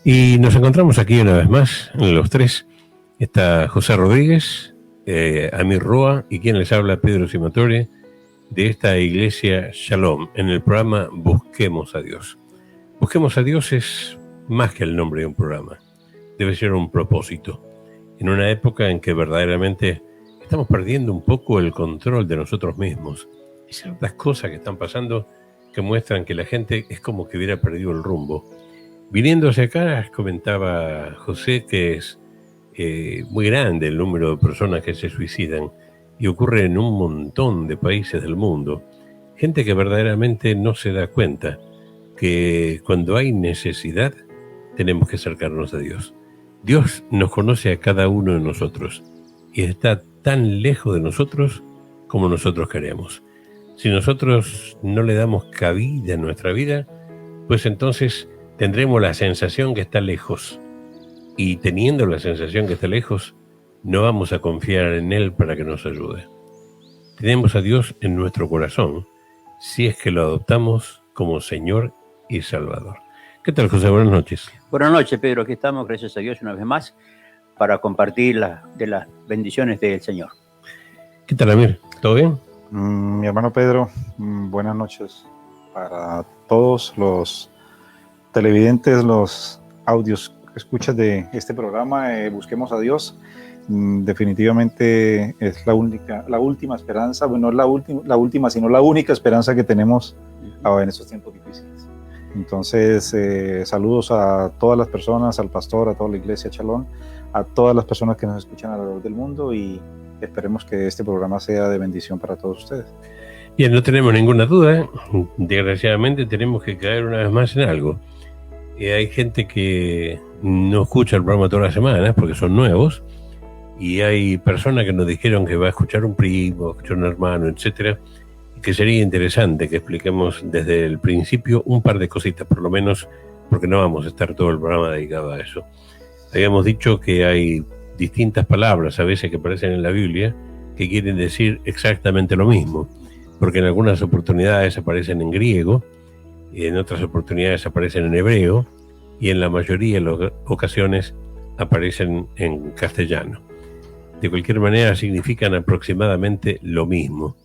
Y nos encontramos aquí una vez más, los tres. Está José Rodríguez, Amir Roa y quien les habla, Pedro Simatore, de esta iglesia Shalom, en el programa Busquemos a Dios. Busquemos a Dios es más que el nombre de un programa, debe ser un propósito. En una época en que verdaderamente estamos perdiendo un poco el control de nosotros mismos. Hay ciertas cosas que están pasando que muestran que la gente es como que hubiera perdido el rumbo. Viniendo hacia acá, comentaba José que es muy grande el número de personas que se suicidan y ocurre en un montón de países del mundo. Gente que verdaderamente no se da cuenta que cuando hay necesidad tenemos que acercarnos a Dios. Dios nos conoce a cada uno de nosotros y está tan lejos de nosotros como nosotros queremos. Si nosotros no le damos cabida en nuestra vida, pues entonces tendremos la sensación que está lejos. Y teniendo la sensación que está lejos, no vamos a confiar en Él para que nos ayude. Tenemos a Dios en nuestro corazón, si es que lo adoptamos como Señor y Salvador. ¿Qué tal, José? Buenas noches. Buenas noches, Pedro. Aquí estamos, gracias a Dios, una vez más, para compartir de las bendiciones del Señor. ¿Qué tal, Amir? ¿Todo bien? Mi hermano Pedro, buenas noches para todos los televidentes, los audios escuchas de este programa. Busquemos a Dios. Definitivamente es la última esperanza, bueno, no la última, sino la única esperanza que tenemos en estos tiempos difíciles. Entonces, saludos a todas las personas, al pastor, a toda la iglesia Shalom, a todas las personas que nos escuchan alrededor del mundo, y esperemos que este programa sea de bendición para todos ustedes. Bien, no tenemos ninguna duda. Desgraciadamente tenemos que caer una vez más en algo. Hay gente que no escucha el programa todas las semanas porque son nuevos, y hay personas que nos dijeron que va a escuchar un primo, escuchar un hermano, etcétera, y que sería interesante que expliquemos desde el principio un par de cositas, por lo menos, porque no vamos a estar todo el programa dedicado a eso. Habíamos dicho que hay distintas palabras a veces que aparecen en la Biblia que quieren decir exactamente lo mismo, porque en algunas oportunidades aparecen en griego, y en otras oportunidades aparecen en hebreo, y en la mayoría de las ocasiones aparecen en castellano. De cualquier manera significan aproximadamente lo mismo,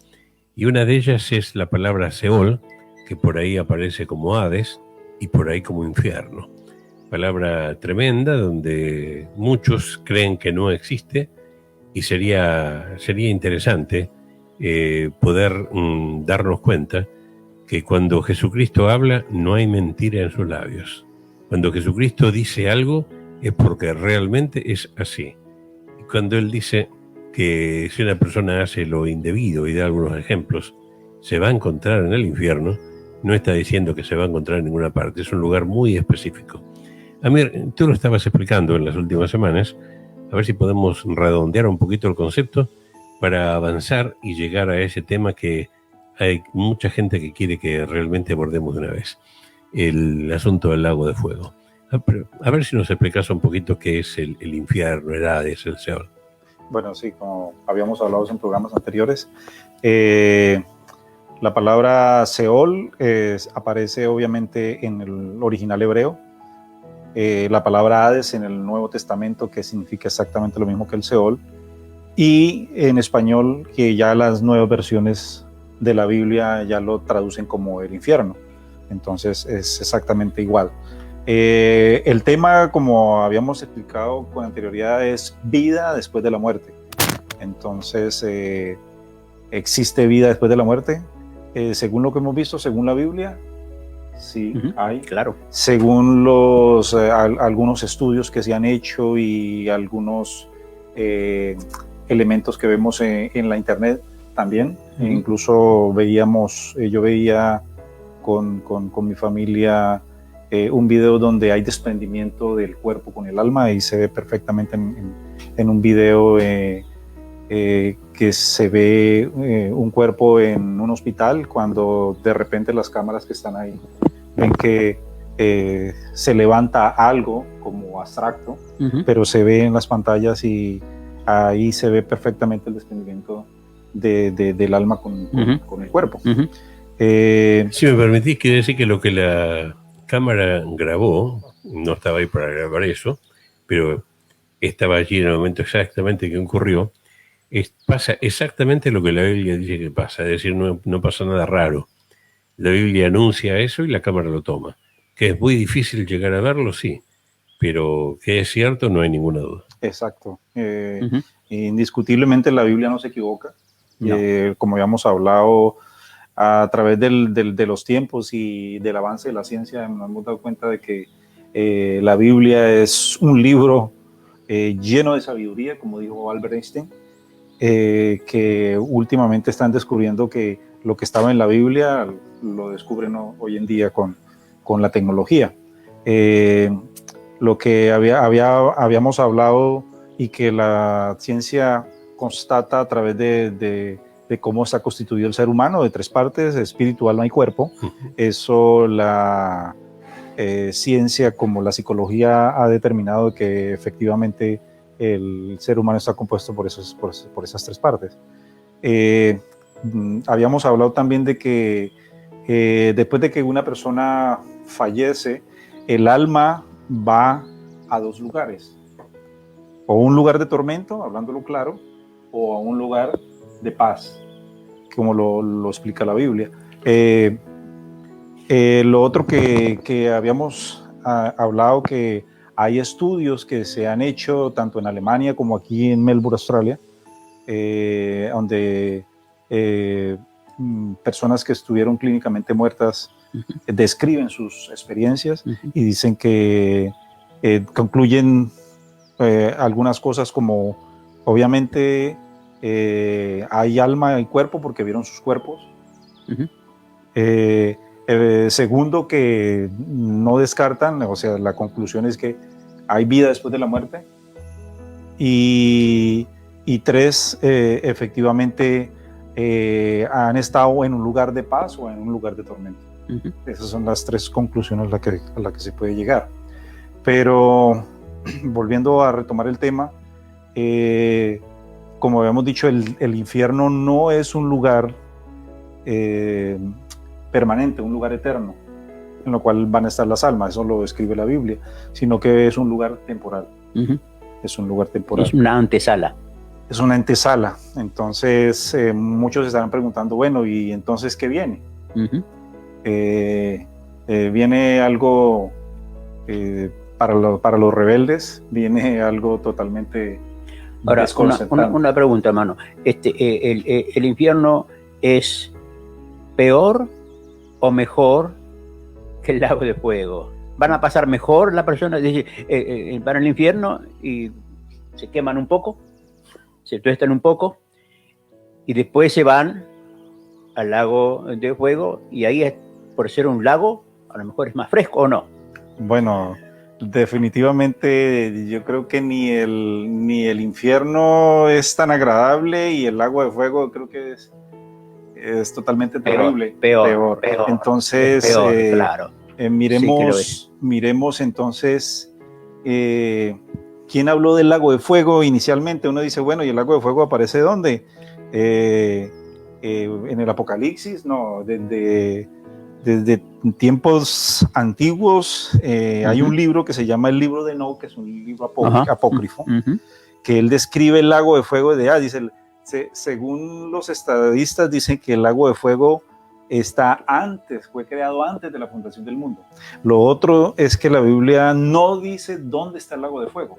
y una de ellas es la palabra Seol, que por ahí aparece como Hades y por ahí como infierno. Palabra tremenda donde muchos creen que no existe, y sería interesante poder darnos cuenta que cuando Jesucristo habla no hay mentira en sus labios. Cuando Jesucristo dice algo es porque realmente es así. Y cuando Él dice que si una persona hace lo indebido y da algunos ejemplos, se va a encontrar en el infierno, no está diciendo que se va a encontrar en ninguna parte, es un lugar muy específico. Amir, tú lo estabas explicando en las últimas semanas, a ver si podemos redondear un poquito el concepto para avanzar y llegar a ese tema que hay mucha gente que quiere que realmente abordemos de una vez, el asunto del lago de fuego. A ver si nos explicas un poquito qué es el infierno, el Hades, el Seol. Bueno, sí, como habíamos hablado en programas anteriores, la palabra Seol aparece obviamente en el original hebreo. La palabra Hades en el Nuevo Testamento, que significa exactamente lo mismo que el Seol, y en español, que ya las nuevas versiones de la Biblia ya lo traducen como el infierno. Entonces es exactamente igual. El tema, como habíamos explicado con anterioridad, es vida después de la muerte. Entonces, ¿existe vida después de la muerte? Según lo que hemos visto, según la Biblia, sí, hay. Claro. Según algunos estudios que se han hecho y algunos elementos que vemos en la internet también. Incluso yo veía con mi familia un video donde hay desprendimiento del cuerpo con el alma, y se ve perfectamente en un video que se ve un cuerpo en un hospital, cuando de repente las cámaras que están ahí ven que se levanta algo como abstracto, pero se ve en las pantallas y ahí se ve perfectamente el desprendimiento del alma con el cuerpo. Si me permitís, quiere decir que lo que la cámara grabó no estaba ahí para grabar eso, pero estaba allí en el momento exactamente que ocurrió. Pasa exactamente lo que la Biblia dice que pasa, es decir, no pasa nada raro. La Biblia anuncia eso y la cámara lo toma. Que es muy difícil llegar a verlo, sí, pero que es cierto, no hay ninguna duda. Exacto. Indiscutiblemente la Biblia no se equivoca. No. Como habíamos hablado, a través de los tiempos y del avance de la ciencia, nos hemos dado cuenta de que la Biblia es un libro lleno de sabiduría, como dijo Albert Einstein, que últimamente están descubriendo que lo que estaba en la Biblia lo descubren hoy en día con la tecnología. Lo que habíamos hablado y que la ciencia constata a través de cómo está constituido el ser humano, de 3 partes, espíritu, alma y cuerpo. Eso la ciencia como la psicología ha determinado que efectivamente el ser humano está compuesto por esas 3 partes. Habíamos hablado también de que después de que una persona fallece, el alma va a 2 lugares, o un lugar de tormento, hablándolo claro, o a un lugar de paz, como lo explica la Biblia. Lo otro que habíamos hablado, que hay estudios que se han hecho tanto en Alemania como aquí en Melbourne, Australia, donde personas que estuvieron clínicamente muertas describen sus experiencias y dicen que concluyen algunas cosas como, obviamente, hay alma y cuerpo porque vieron sus cuerpos. Segundo, que no descartan, o sea, la conclusión es que hay vida después de la muerte. Y 3, efectivamente, han estado en un lugar de paz o en un lugar de tormento. Esas son las 3 conclusiones a las que se puede llegar. Pero, volviendo a retomar el tema, como habíamos dicho, el infierno no es un lugar permanente, un lugar eterno, en lo cual van a estar las almas, eso lo describe la Biblia, sino que es un lugar temporal. Es un lugar temporal. Es una antesala. Es una antesala. Entonces, muchos estarán preguntando, bueno, ¿y entonces qué viene? Viene algo para los rebeldes, viene algo totalmente... Ahora, una pregunta, hermano. ¿El infierno es peor o mejor que el lago de fuego? ¿Van a pasar mejor las personas? Van al infierno y se queman un poco, se tuestan un poco, y después se van al lago de fuego, y ahí, por ser un lago, a lo mejor es más fresco, ¿o no? Bueno, definitivamente yo creo que ni el infierno es tan agradable, y el lago de fuego creo que es totalmente terrible. Peor. Entonces, claro. Miremos entonces, ¿quién habló del lago de fuego inicialmente? Uno dice, bueno, ¿y el lago de fuego aparece dónde? En el Apocalipsis, no, desde tiempos antiguos. Hay un libro que se llama el libro de Enoch, que es un libro apócrifo, que él describe el lago de fuego dice, según los estadistas, dicen que el lago de fuego fue creado antes de la fundación del mundo. Lo otro es que la Biblia no dice dónde está el lago de fuego.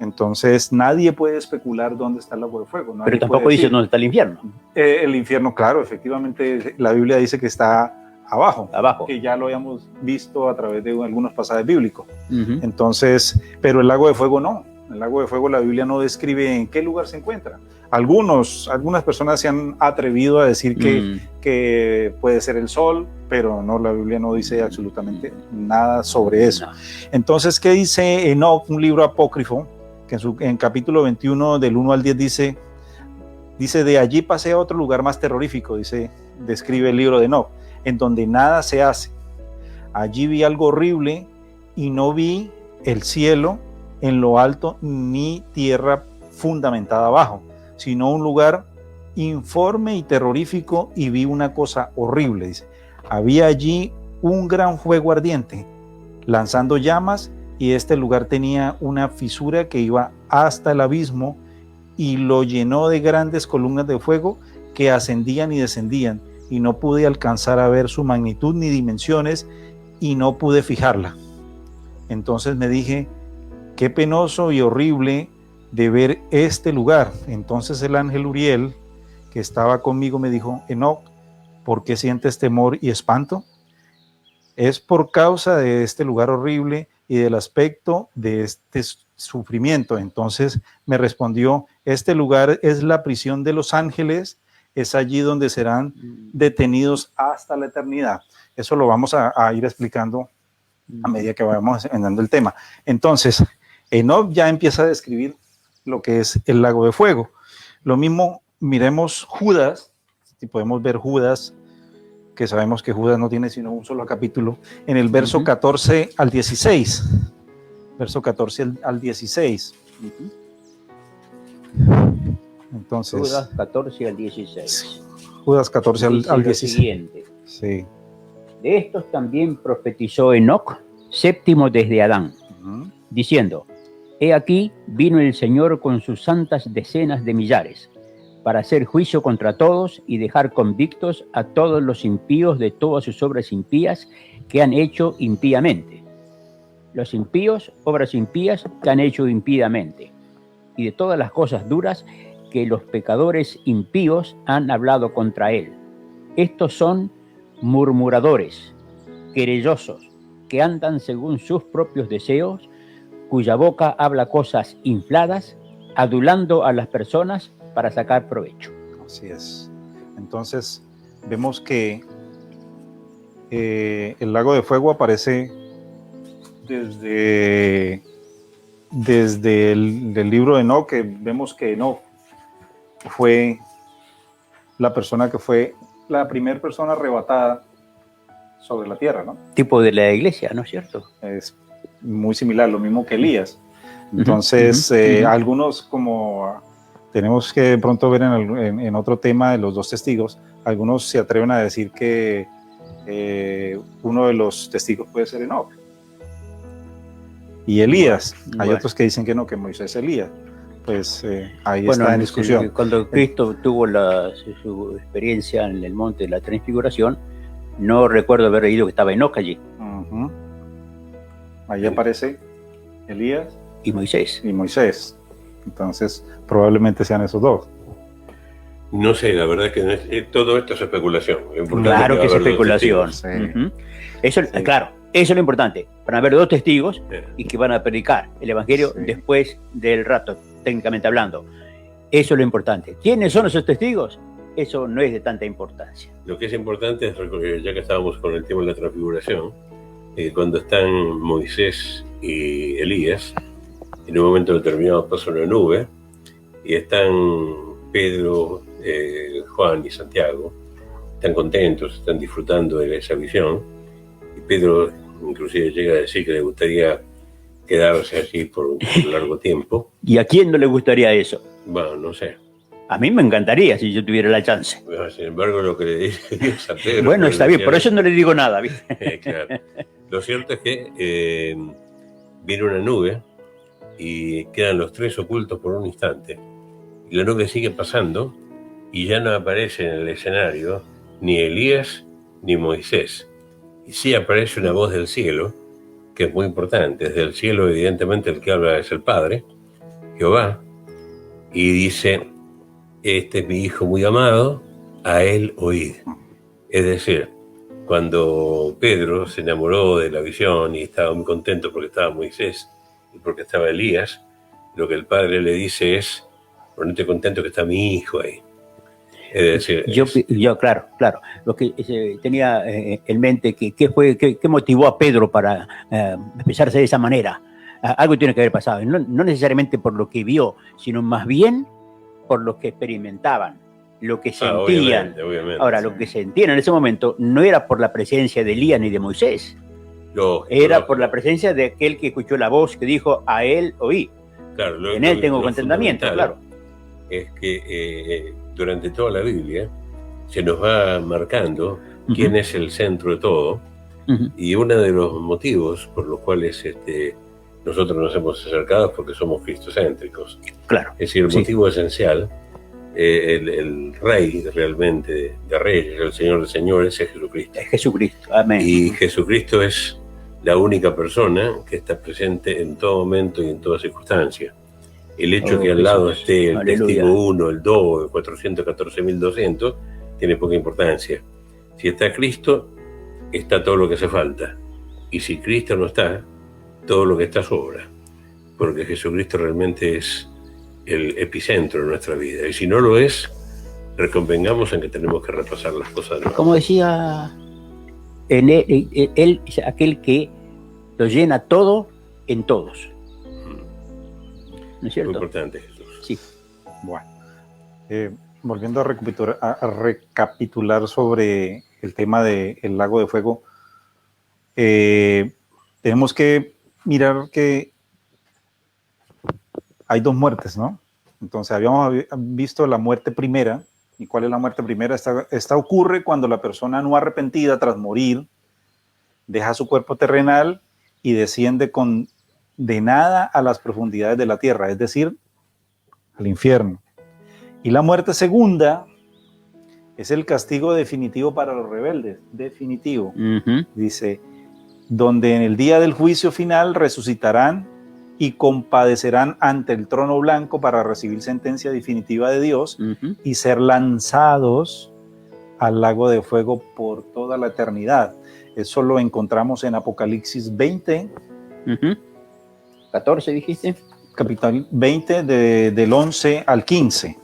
Entonces nadie puede especular dónde está el lago de fuego. Pero tampoco dice dónde está el infierno. El infierno, claro, efectivamente, la Biblia dice que está abajo, que ya lo habíamos visto a través de algunos pasajes bíblicos. Entonces, pero el lago de fuego no. El lago de fuego, la Biblia no describe en qué lugar se encuentra. Algunas personas se han atrevido a decir que puede ser el sol, pero no, la Biblia no dice absolutamente nada sobre eso. No. Entonces, ¿qué dice Enoch, un libro apócrifo, que en capítulo 21, del 1 al 10, dice, de allí pasé a otro lugar más terrorífico, describe el libro de Enoch, en donde nada se hace. Allí vi algo horrible y no vi el cielo en lo alto ni tierra fundamentada abajo, sino un lugar informe y terrorífico, y vi una cosa horrible, dice. Había allí un gran fuego ardiente, lanzando llamas, y este lugar tenía una fisura que iba hasta el abismo y lo llenó de grandes columnas de fuego que ascendían y descendían, y no pude alcanzar a ver su magnitud ni dimensiones, y no pude fijarla. Entonces me dije, qué penoso y horrible de ver este lugar. Entonces el ángel Uriel, que estaba conmigo, me dijo, Enoc, ¿por qué sientes temor y espanto? Es por causa de este lugar horrible y del aspecto de este sufrimiento. Entonces me respondió, este lugar es la prisión de los ángeles, es allí donde serán detenidos hasta la eternidad. Eso lo vamos a ir explicando a medida que vayamos entrando el tema. Entonces, Enoc ya empieza a describir lo que es el lago de fuego. Lo mismo, miremos Judas, si podemos ver Judas, que sabemos que Judas no tiene sino un solo capítulo, en el verso 14 al 16. Verso 14 al 16. Entonces, Judas 14 al 16. Judas 14 al 16. Siguiente. Sí. De estos también profetizó Enoc, séptimo desde Adán, diciendo, he aquí vino el Señor con sus santas decenas de millares, para hacer juicio contra todos y dejar convictos a todos los impíos de todas sus obras impías que han hecho impíamente. Los impíos, obras impías que han hecho impíamente, y de todas las cosas duras que los pecadores impíos han hablado contra él. Estos son murmuradores, querellosos, que andan según sus propios deseos, cuya boca habla cosas infladas, adulando a las personas para sacar provecho. Así es. Entonces, vemos que el lago de fuego aparece desde el libro de Enoc, que vemos que Enoc fue la persona que fue la primera persona arrebatada sobre la tierra, ¿no? Tipo de la iglesia, ¿no es cierto? Es muy similar, lo mismo que Elías. Entonces, algunos, como tenemos que de pronto ver en otro tema de los dos testigos, algunos se atreven a decir que uno de los testigos puede ser Enoc y Elías. Hay otros que dicen que no, que Moisés Elías. Pues ahí está en discusión. Cuando Cristo tuvo su experiencia en el monte de la Transfiguración, no recuerdo haber leído que estaba Enoc allí. Ahí aparece Elías y Moisés. Entonces, probablemente sean esos dos. No sé, la verdad que todo esto es especulación. Claro que es especulación. Sí. Eso, sí. Claro, eso es lo importante. Van a haber dos testigos y que van a predicar el evangelio después del rapto, técnicamente hablando. Eso es lo importante. ¿Quiénes son esos testigos? Eso no es de tanta importancia. Lo que es importante es, ya que estábamos con el tema de la transfiguración, cuando están Moisés y Elías, en un momento determinado pasa una nube y están Pedro, Juan y Santiago, están contentos, están disfrutando de esa visión, y Pedro inclusive llega a decir que le gustaría quedarse allí por un largo tiempo. ¿Y a quién no le gustaría eso? Bueno, no sé. A mí me encantaría si yo tuviera la chance. Bueno, sin embargo, lo que le dice Dios a Pedro... Bueno, está bien, por eso no le digo nada, ¿viste? Claro. Lo cierto es que viene una nube y quedan los tres ocultos por un instante. Y la nube sigue pasando y ya no aparece en el escenario ni Elías ni Moisés. Y sí aparece una voz del cielo, que es muy importante. Desde el cielo, evidentemente, el que habla es el Padre, Jehová, y dice: este es mi hijo muy amado, a él oíd. Es decir, cuando Pedro se enamoró de la visión y estaba muy contento porque estaba Moisés y porque estaba Elías, lo que el Padre le dice es: ponete contento que está mi hijo ahí. Es decir, yo claro, lo que tenía en mente, ¿qué motivó a Pedro para expresarse de esa manera? Algo tiene que haber pasado, no necesariamente por lo que vio, sino más bien por lo que experimentaban, lo que sentían. Obviamente, ahora, lo que sentían en ese momento no era por la presencia de Elías ni de Moisés, era por la presencia de aquel que escuchó la voz que dijo: a él oí. Claro, en él tengo contentamiento, claro. Es que durante toda la Biblia se nos va marcando quién es el centro de todo, Y uno de los motivos por los cuales nosotros nos hemos acercado es porque somos cristocéntricos. Claro. Es decir, el motivo esencial, el rey realmente de reyes, el señor de señores, es Jesucristo. Es Jesucristo, amén. Y Jesucristo es la única persona que está presente en todo momento y en toda circunstancia. El hecho que al lado esté el testigo 1, el 2, el 414.200, tiene poca importancia. Si está Cristo, está todo lo que hace falta. Y si Cristo no está, todo lo que está sobra. Porque Jesucristo realmente es el epicentro de nuestra vida. Y si no lo es, reconvengamos en que tenemos que repasar las cosas de nuevo. Como decía, él es aquel que lo llena todo en todos. ¿No es cierto? Muy importante, Jesús. Sí. Bueno, volviendo a recapitular sobre el tema del lago de fuego, tenemos que mirar que hay dos muertes, ¿no? Entonces habíamos visto la muerte primera. ¿Y cuál es la muerte primera? Esta ocurre cuando la persona no arrepentida tras morir deja su cuerpo terrenal y desciende condenada a las profundidades de la tierra, es decir, al infierno. Y la muerte segunda es el castigo definitivo para los rebeldes, definitivo. Dice, donde en el día del juicio final resucitarán y compadecerán ante el trono blanco para recibir sentencia definitiva de Dios y ser lanzados al lago de fuego por toda la eternidad. Eso lo encontramos en Apocalipsis 20. 14 dijiste. Capítulo 20 del 11 al 15.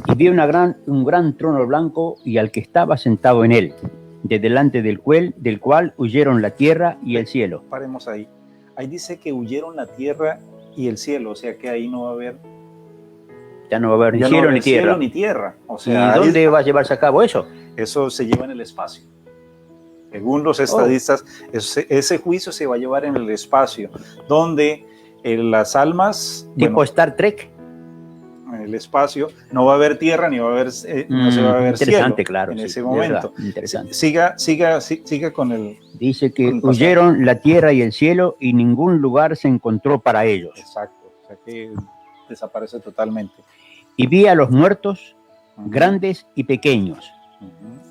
Y vi un gran trono blanco y al que estaba sentado en él, de delante del cual huyeron la tierra y el cielo. Paremos ahí. Ahí dice que huyeron la tierra y el cielo, o sea que ahí no va a haber... Ya no va a haber ni cielo ni tierra. Cielo ni tierra. O sea, ¿y dónde va a llevarse a cabo eso? Eso se lleva en el espacio. Según los estadistas, ese juicio se va a llevar en el espacio, donde las almas... ¿Tipo Star Trek? En el espacio no va a haber tierra ni va a haber, no se va a ver interesante, cielo claro, en sí, ese momento. Verdad, interesante. Siga con el... Dice que huyeron la tierra y el cielo y ningún lugar se encontró para ellos. Exacto, o sea que desaparece totalmente. Y vi a los muertos, grandes y pequeños,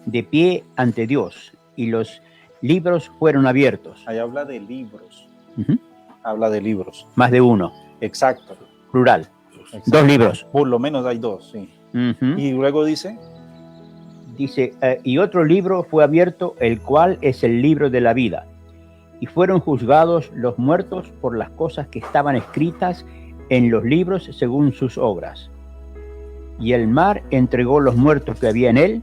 de pie ante Dios, y los libros fueron abiertos. Ahí habla de libros. Habla de libros. Más de uno. Exacto. Plural. Exacto. 2 libros. Por lo menos hay 2, sí. Y luego dice... Dice, y otro libro fue abierto, el cual es el libro de la vida. Y fueron juzgados los muertos por las cosas que estaban escritas en los libros según sus obras. Y el mar entregó los muertos que había en él,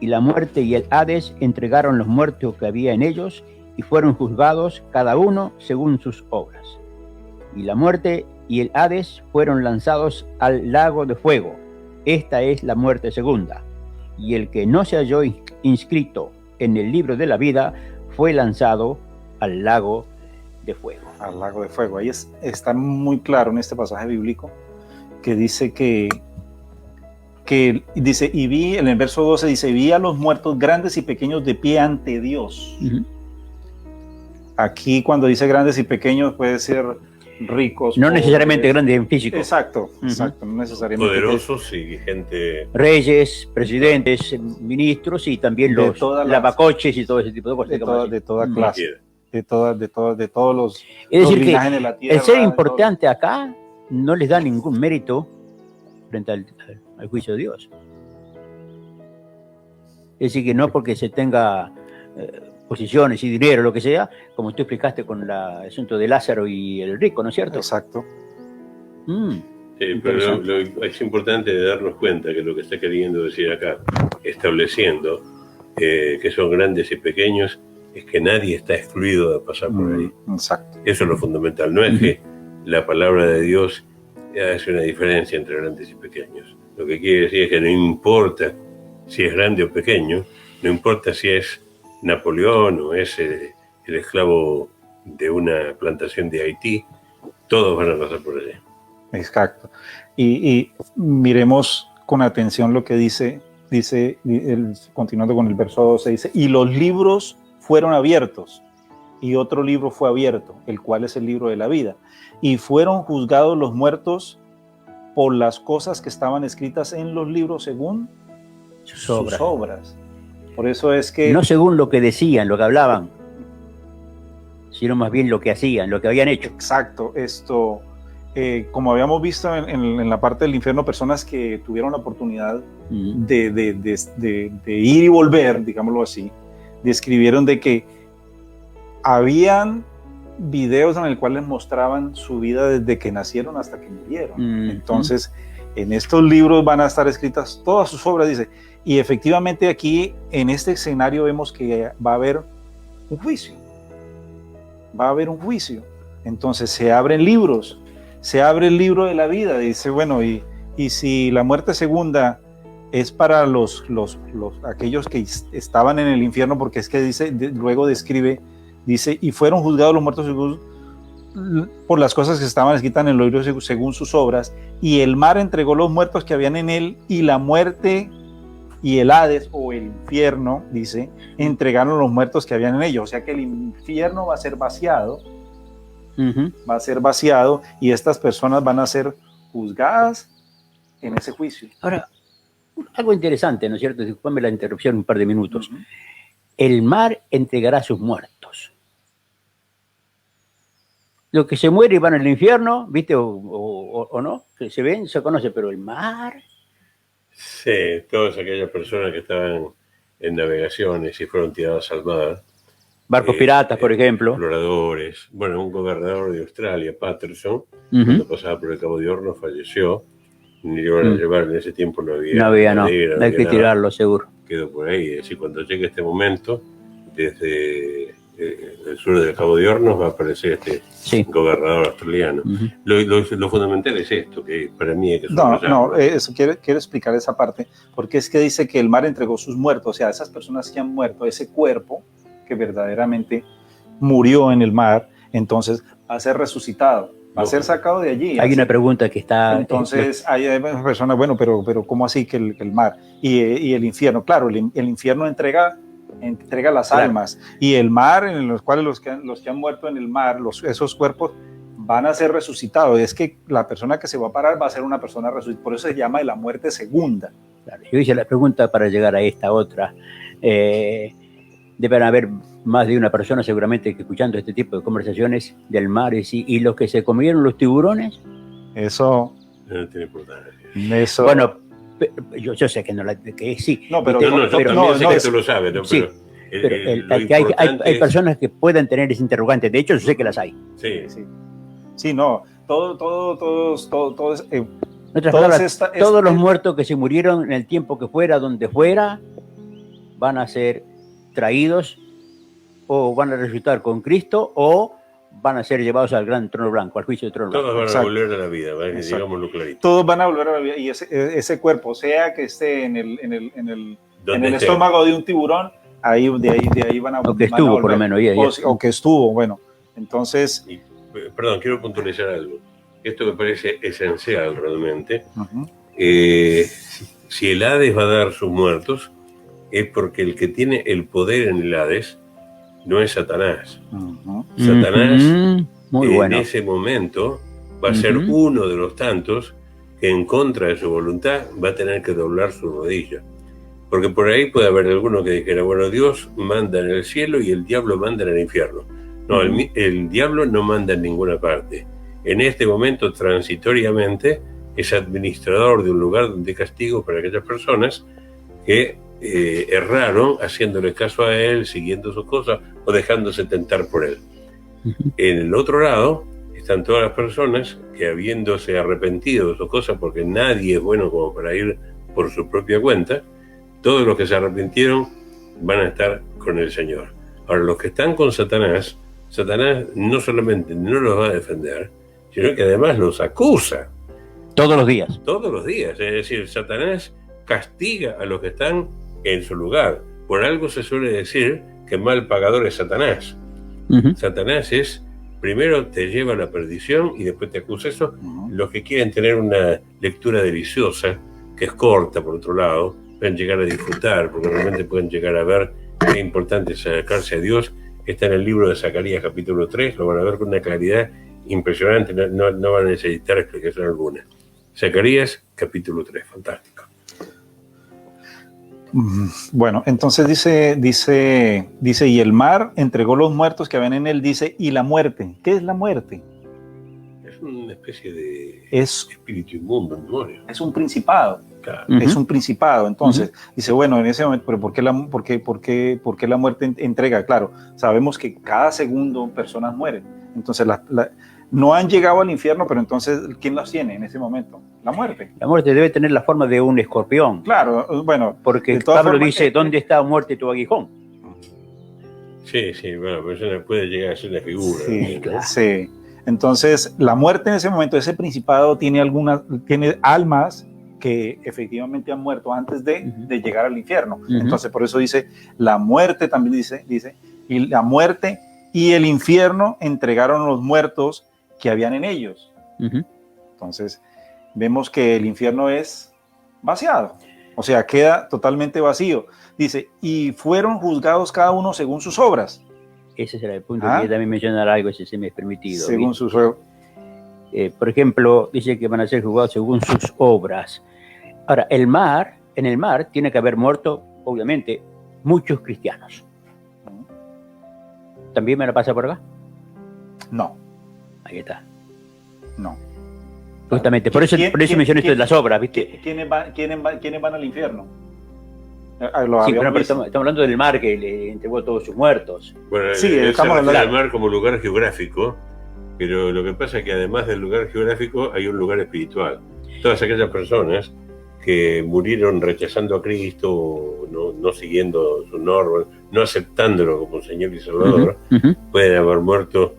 y la muerte y el Hades entregaron los muertos que había en ellos, y fueron juzgados cada uno según sus obras. Y la muerte y el Hades fueron lanzados al lago de fuego. Esta es la muerte segunda. Y el que no se halló inscrito en el libro de la vida fue lanzado al lago de fuego. Al lago de fuego. Ahí está muy claro en este pasaje bíblico que dice dice, y vi, en el verso 12 dice, vi a los muertos grandes y pequeños de pie ante Dios. Aquí cuando dice grandes y pequeños puede ser ricos. No necesariamente grandes en físico. Exacto, exacto, no necesariamente. Poderosos y gente... Reyes, presidentes, ministros y también los lavacoches y todo ese tipo de cosas. De toda clase. De todos los... Es decir, que de la tierra, el ser importante acá no les da ningún mérito frente al juicio de Dios. Es decir, que no porque se tenga posiciones y dinero, lo que sea, como tú explicaste con el asunto de Lázaro y el rico, ¿no es cierto? Exacto. Sí, pero es importante darnos cuenta que lo que está queriendo decir acá, estableciendo que son grandes y pequeños, es que nadie está excluido de pasar por ahí. Exacto. Eso es lo fundamental. No es que la palabra de Dios hace una diferencia entre grandes y pequeños. Lo que quiere decir es que no importa si es grande o pequeño, no importa si es Napoleón o es el esclavo de una plantación de Haití, todos van a pasar por allí. Exacto. Y miremos con atención lo que dice, continuando con el verso 12, dice, y los libros fueron abiertos, y otro libro fue abierto, el cual es el libro de la vida. Y fueron juzgados los muertos por las cosas que estaban escritas en los libros según sus obras. Por eso es que... No según lo que decían, lo que hablaban, sino más bien lo que hacían, lo que habían hecho. Exacto, esto... como habíamos visto en la parte del infierno, personas que tuvieron la oportunidad de ir y volver, digámoslo así, describieron de que habían videos en el cual les mostraban su vida desde que nacieron hasta que murieron. Entonces, en estos libros van a estar escritas todas sus obras, dice, y efectivamente aquí en este escenario vemos que va a haber un juicio. Va a haber un juicio. Entonces se abren libros. Se abre el libro de la vida, dice, bueno, y si la muerte segunda es para aquellos que estaban en el infierno, porque es que dice, luego describe, dice, y fueron juzgados los muertos por las cosas que estaban escritas en el libro según sus obras, y el mar entregó los muertos que habían en él, y la muerte y el Hades, o el infierno, dice, entregaron los muertos que habían en ellos, o sea que el infierno va a ser vaciado, va a ser vaciado, y estas personas van a ser juzgadas en ese juicio. Ahora, algo interesante, ¿no es cierto? Disculpame la interrupción un par de minutos. El mar entregará a sus muertos. Los que se mueren van al infierno, ¿viste? O no, que se ven, se conoce, pero el mar... Sí, todas aquellas personas que estaban en navegaciones y fueron tiradas al mar. Barcos piratas, por ejemplo. Exploradores. Bueno, un gobernador de Australia, Patterson, cuando pasaba por el Cabo de Hornos, falleció. Ni lo iban a llevar, en ese tiempo no había. No hay que tirarlo, seguro. Quedó por ahí. Es decir, cuando llegue este momento, desde el sur del Cabo de Hornos va a aparecer este gobernador australiano. Lo fundamental es esto, que para mí hay que eso, quiero explicar esa parte, porque es que dice que el mar entregó sus muertos, o sea, esas personas que han muerto, ese cuerpo que verdaderamente murió en el mar, entonces va a ser resucitado, va a ser sacado de allí. Hay una pregunta que está... Entonces hay personas, bueno, pero ¿cómo así que el mar? Y el infierno, claro, el infierno entrega las almas, y el mar, en los cuales los que han muerto en el mar, esos cuerpos van a ser resucitados. Es que la persona que se va a parar va a ser una persona resucitada, por eso se llama de la muerte segunda. Claro, yo hice la pregunta para llegar a esta otra. Deben haber más de una persona seguramente que escuchando este tipo de conversaciones del mar, y los que se comieron los tiburones. Eso no tiene importancia. Eso. Bueno, yo sé que no que sí. No, pero yo también sé que tú lo sabes, ¿no? Sí, pero hay personas que puedan tener ese interrogante. De hecho, yo sé que las hay. Sí, no. Todos. En otras palabras, todos los muertos que se murieron en el tiempo que fuera, donde fuera, van a ser traídos o van a resucitar con Cristo o van a ser llevados al gran trono blanco, al juicio del trono blanco. Todos van a volver a la vida, ¿vale? Digámoslo clarito. Todos van a volver a la vida, y ese cuerpo, sea que esté en el estómago de un tiburón, de ahí van a volver. O que estuvo, por lo menos. O que estuvo, bueno. Entonces... Perdón, quiero puntualizar algo. Esto me parece esencial realmente. Si el Hades va a dar sus muertos, es porque el que tiene el poder en el Hades no es Satanás. Satanás en ese momento va a ser uno de los tantos que en contra de su voluntad va a tener que doblar su rodilla. Porque por ahí puede haber alguno que dijera, bueno, Dios manda en el cielo y el diablo manda en el infierno. No, el diablo no manda en ninguna parte. En este momento, transitoriamente, es administrador de un lugar de castigo para aquellas personas que erraron haciéndole caso a él, siguiendo sus cosas o dejándose tentar por él. En el otro lado están todas las personas que, habiéndose arrepentido de sus cosas, porque nadie es bueno como para ir por su propia cuenta, todos los que se arrepintieron van a estar con el Señor. Ahora, los que están con Satanás no solamente no los va a defender, sino que además los acusa. Todos los días. Todos los días. Es decir, Satanás castiga a los que están en su lugar. Por algo se suele decir que mal pagador es Satanás. Satanás es, primero te lleva a la perdición y después te acusa eso. Los que quieren tener una lectura deliciosa, que es corta por otro lado, pueden llegar a disfrutar, porque realmente pueden llegar a ver es importante acercarse a Dios. Está en el libro de Zacarías capítulo 3, lo van a ver con una claridad impresionante, no van a necesitar explicación alguna. Zacarías capítulo 3, fantástico. Bueno, entonces dice, y el mar entregó los muertos que habían en él, dice, y la muerte. ¿Qué es la muerte? Es una especie de es espíritu inmundo, memoria. Es un principado. Claro. Es un principado. Entonces, dice, bueno, en ese momento, pero ¿por qué la muerte entrega? Claro, sabemos que cada segundo personas mueren. Entonces, no han llegado al infierno, pero entonces, ¿quién los tiene en ese momento? La muerte. La muerte debe tener la forma de un escorpión. Claro, bueno. Porque Pablo dice, ¿dónde está muerte tu aguijón? Sí, bueno, pero eso puede llegar a ser una figura. Sí, claro. Sí. Entonces, la muerte en ese momento, ese principado tiene almas que efectivamente han muerto antes de llegar al infierno. Entonces, por eso dice, la muerte también dice, y la muerte y el infierno entregaron los muertos que habían en ellos. Entonces, vemos que el infierno es vaciado, o sea, queda totalmente vacío. Dice, y fueron juzgados cada uno según sus obras. Ese será el punto que yo también mencionar algo, si se me es permitido. Según sus obras. Por ejemplo, dice que van a ser juzgados según sus obras. Ahora, en el mar tiene que haber muerto, obviamente, muchos cristianos. ¿También me la pasa por acá? No. Ahí está. No. Justamente, por eso mencioné esto de las obras, ¿viste? ¿Quiénes van al infierno? Sí, pero estamos hablando del mar que le entregó a todos sus muertos. Bueno, sí, estamos hablando del mar como lugar geográfico, pero lo que pasa es que además del lugar geográfico hay un lugar espiritual. Todas aquellas personas que murieron rechazando a Cristo, no siguiendo sus normas, no aceptándolo como Señor y Salvador, pueden haber muerto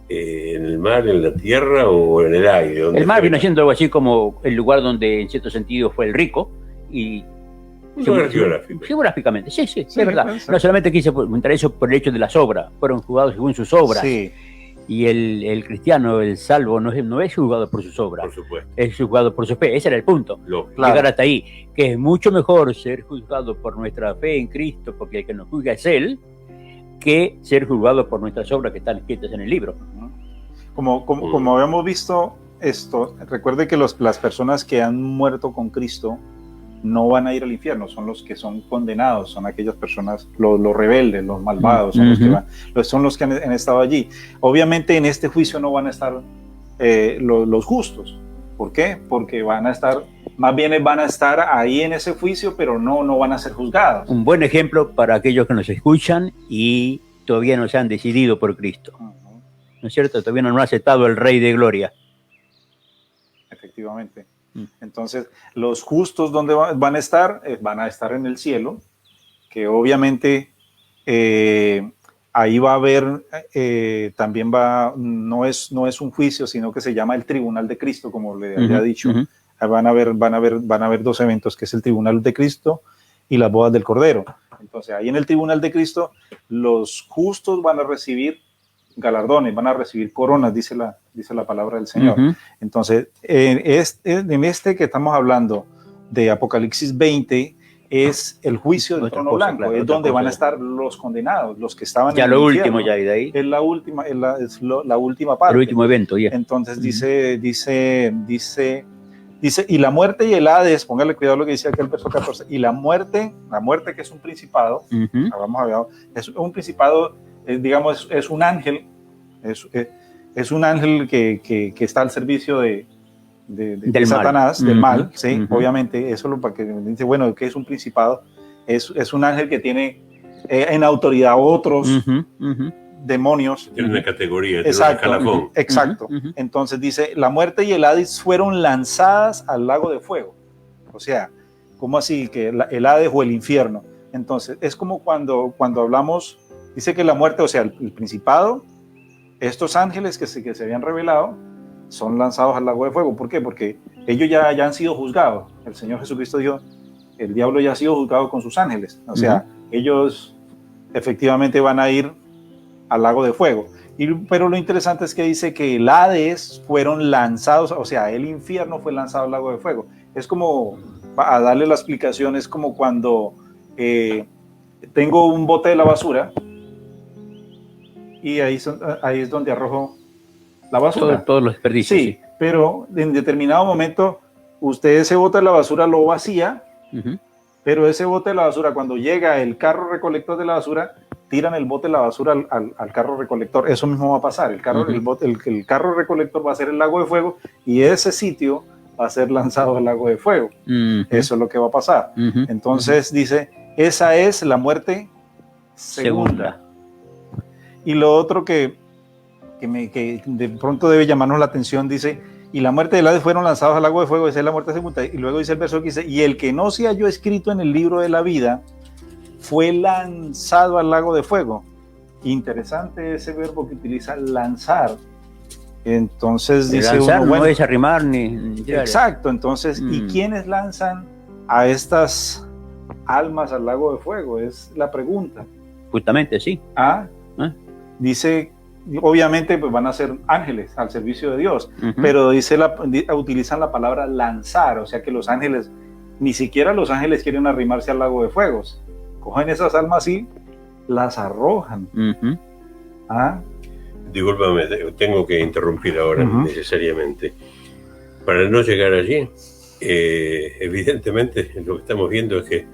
en el mar, en la tierra o en el aire. El mar viene siendo algo así como el lugar donde en cierto sentido fue el rico y... Geográficamente, sí, es verdad. No solamente quise comentar eso por el hecho de las obras, fueron juzgados según sus obras. Sí. Y el cristiano, el salvo, no es juzgado por sus obras, por supuesto, es juzgado por su fe. Ese era el punto, llegar hasta ahí, que es mucho mejor ser juzgado por nuestra fe en Cristo, porque el que nos juzga es Él, que ser juzgado por nuestras obras que están escritas en el libro. Como habíamos visto esto, recuerde que las personas que han muerto con Cristo no van a ir al infierno, son los que son condenados, son aquellas personas, los rebeldes, los malvados, son los que han estado allí. Obviamente en este juicio no van a estar los justos. ¿Por qué? Porque van a estar ahí en ese juicio, pero no van a ser juzgados. Un buen ejemplo para aquellos que nos escuchan y todavía no se han decidido por Cristo. ¿No es cierto? Todavía no han aceptado el Rey de Gloria. Efectivamente. Entonces, los justos, ¿dónde van a estar? Van a estar en el cielo, que obviamente ahí va a haber, también no es un juicio, sino que se llama el Tribunal de Cristo, como le había dicho. Van a haber dos eventos, que es el Tribunal de Cristo y las bodas del Cordero. Entonces, ahí en el Tribunal de Cristo, los justos van a recibir galardones, van a recibir coronas, dice la palabra del Señor. Entonces, en este que estamos hablando de Apocalipsis 20, es el juicio del trono blanco, claro, es donde van a estar los condenados, los que estaban ya en lo el último, infierno. ya de ahí. Es la última parte. El último evento, ya. Entonces dice, y la muerte y el Hades, póngale cuidado a lo que dice aquí el verso 14, y la muerte que es un principado, es un principado, digamos, es un ángel, es un ángel que está al servicio de Satanás, del mal, ¿sí? Obviamente, eso es lo para que dice, bueno, que es un principado, es un ángel que tiene en autoridad a otros demonios. Tiene una categoría, tiene exacto, un escalafón. Exacto. Entonces dice, la muerte y el Hades fueron lanzadas al lago de fuego. O sea, ¿cómo así? Que el Hades o el infierno. Entonces, es como cuando hablamos, dice que la muerte, o sea, el principado, estos ángeles que se habían revelado, son lanzados al lago de fuego. ¿Por qué? Porque ellos ya han sido juzgados. El Señor Jesucristo dijo, el diablo ya ha sido juzgado con sus ángeles. O sea, ellos efectivamente van a ir al lago de fuego. Pero lo interesante es que dice que el Hades fueron lanzados, o sea, el infierno fue lanzado al lago de fuego. Es como, a darle la explicación, es como cuando tengo un bote de la basura y ahí es donde arrojo la basura. Todos los desperdicios. Sí, pero en determinado momento usted ese bote de la basura lo vacía, pero ese bote de la basura, cuando llega el carro recolector de la basura, tiran el bote de la basura al carro recolector. Eso mismo va a pasar. El carro recolector va a ser el lago de fuego y ese sitio va a ser lanzado al lago de fuego. Eso es lo que va a pasar. Entonces dice, esa es la muerte segunda. Y lo otro que de pronto debe llamarnos la atención, dice, y la muerte del Hades fueron lanzados al lago de fuego, esa es la muerte segunda. Y luego dice el verso que dice, y el que no se halló escrito en el libro de la vida fue lanzado al lago de fuego. Interesante ese verbo que utiliza, lanzar. Entonces dice lanzar uno, bueno, no es arrimar ni exacto, entonces, ¿y quiénes lanzan a estas almas al lago de fuego? Es la pregunta. Justamente, sí. Dice, obviamente pues van a ser ángeles al servicio de Dios, pero utilizan la palabra lanzar, o sea que los ángeles, ni siquiera los ángeles quieren arrimarse al lago de fuegos. Cogen esas almas y las arrojan. Discúlpame, tengo que interrumpir ahora necesariamente. Para no llegar allí, evidentemente lo que estamos viendo es que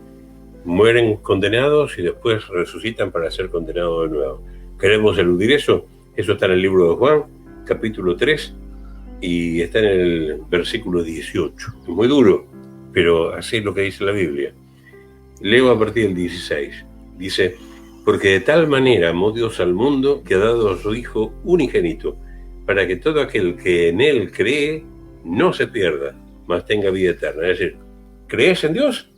mueren condenados y después resucitan para ser condenados de nuevo. ¿Queremos eludir eso? Eso está en el libro de Juan, capítulo 3, y está en el versículo 18. Es muy duro, pero así es lo que dice la Biblia. Leo a partir del 16. Dice, porque de tal manera amó Dios al mundo que ha dado a su Hijo unigénito, para que todo aquel que en Él cree no se pierda, mas tenga vida eterna. Es decir, ¿crees en Dios?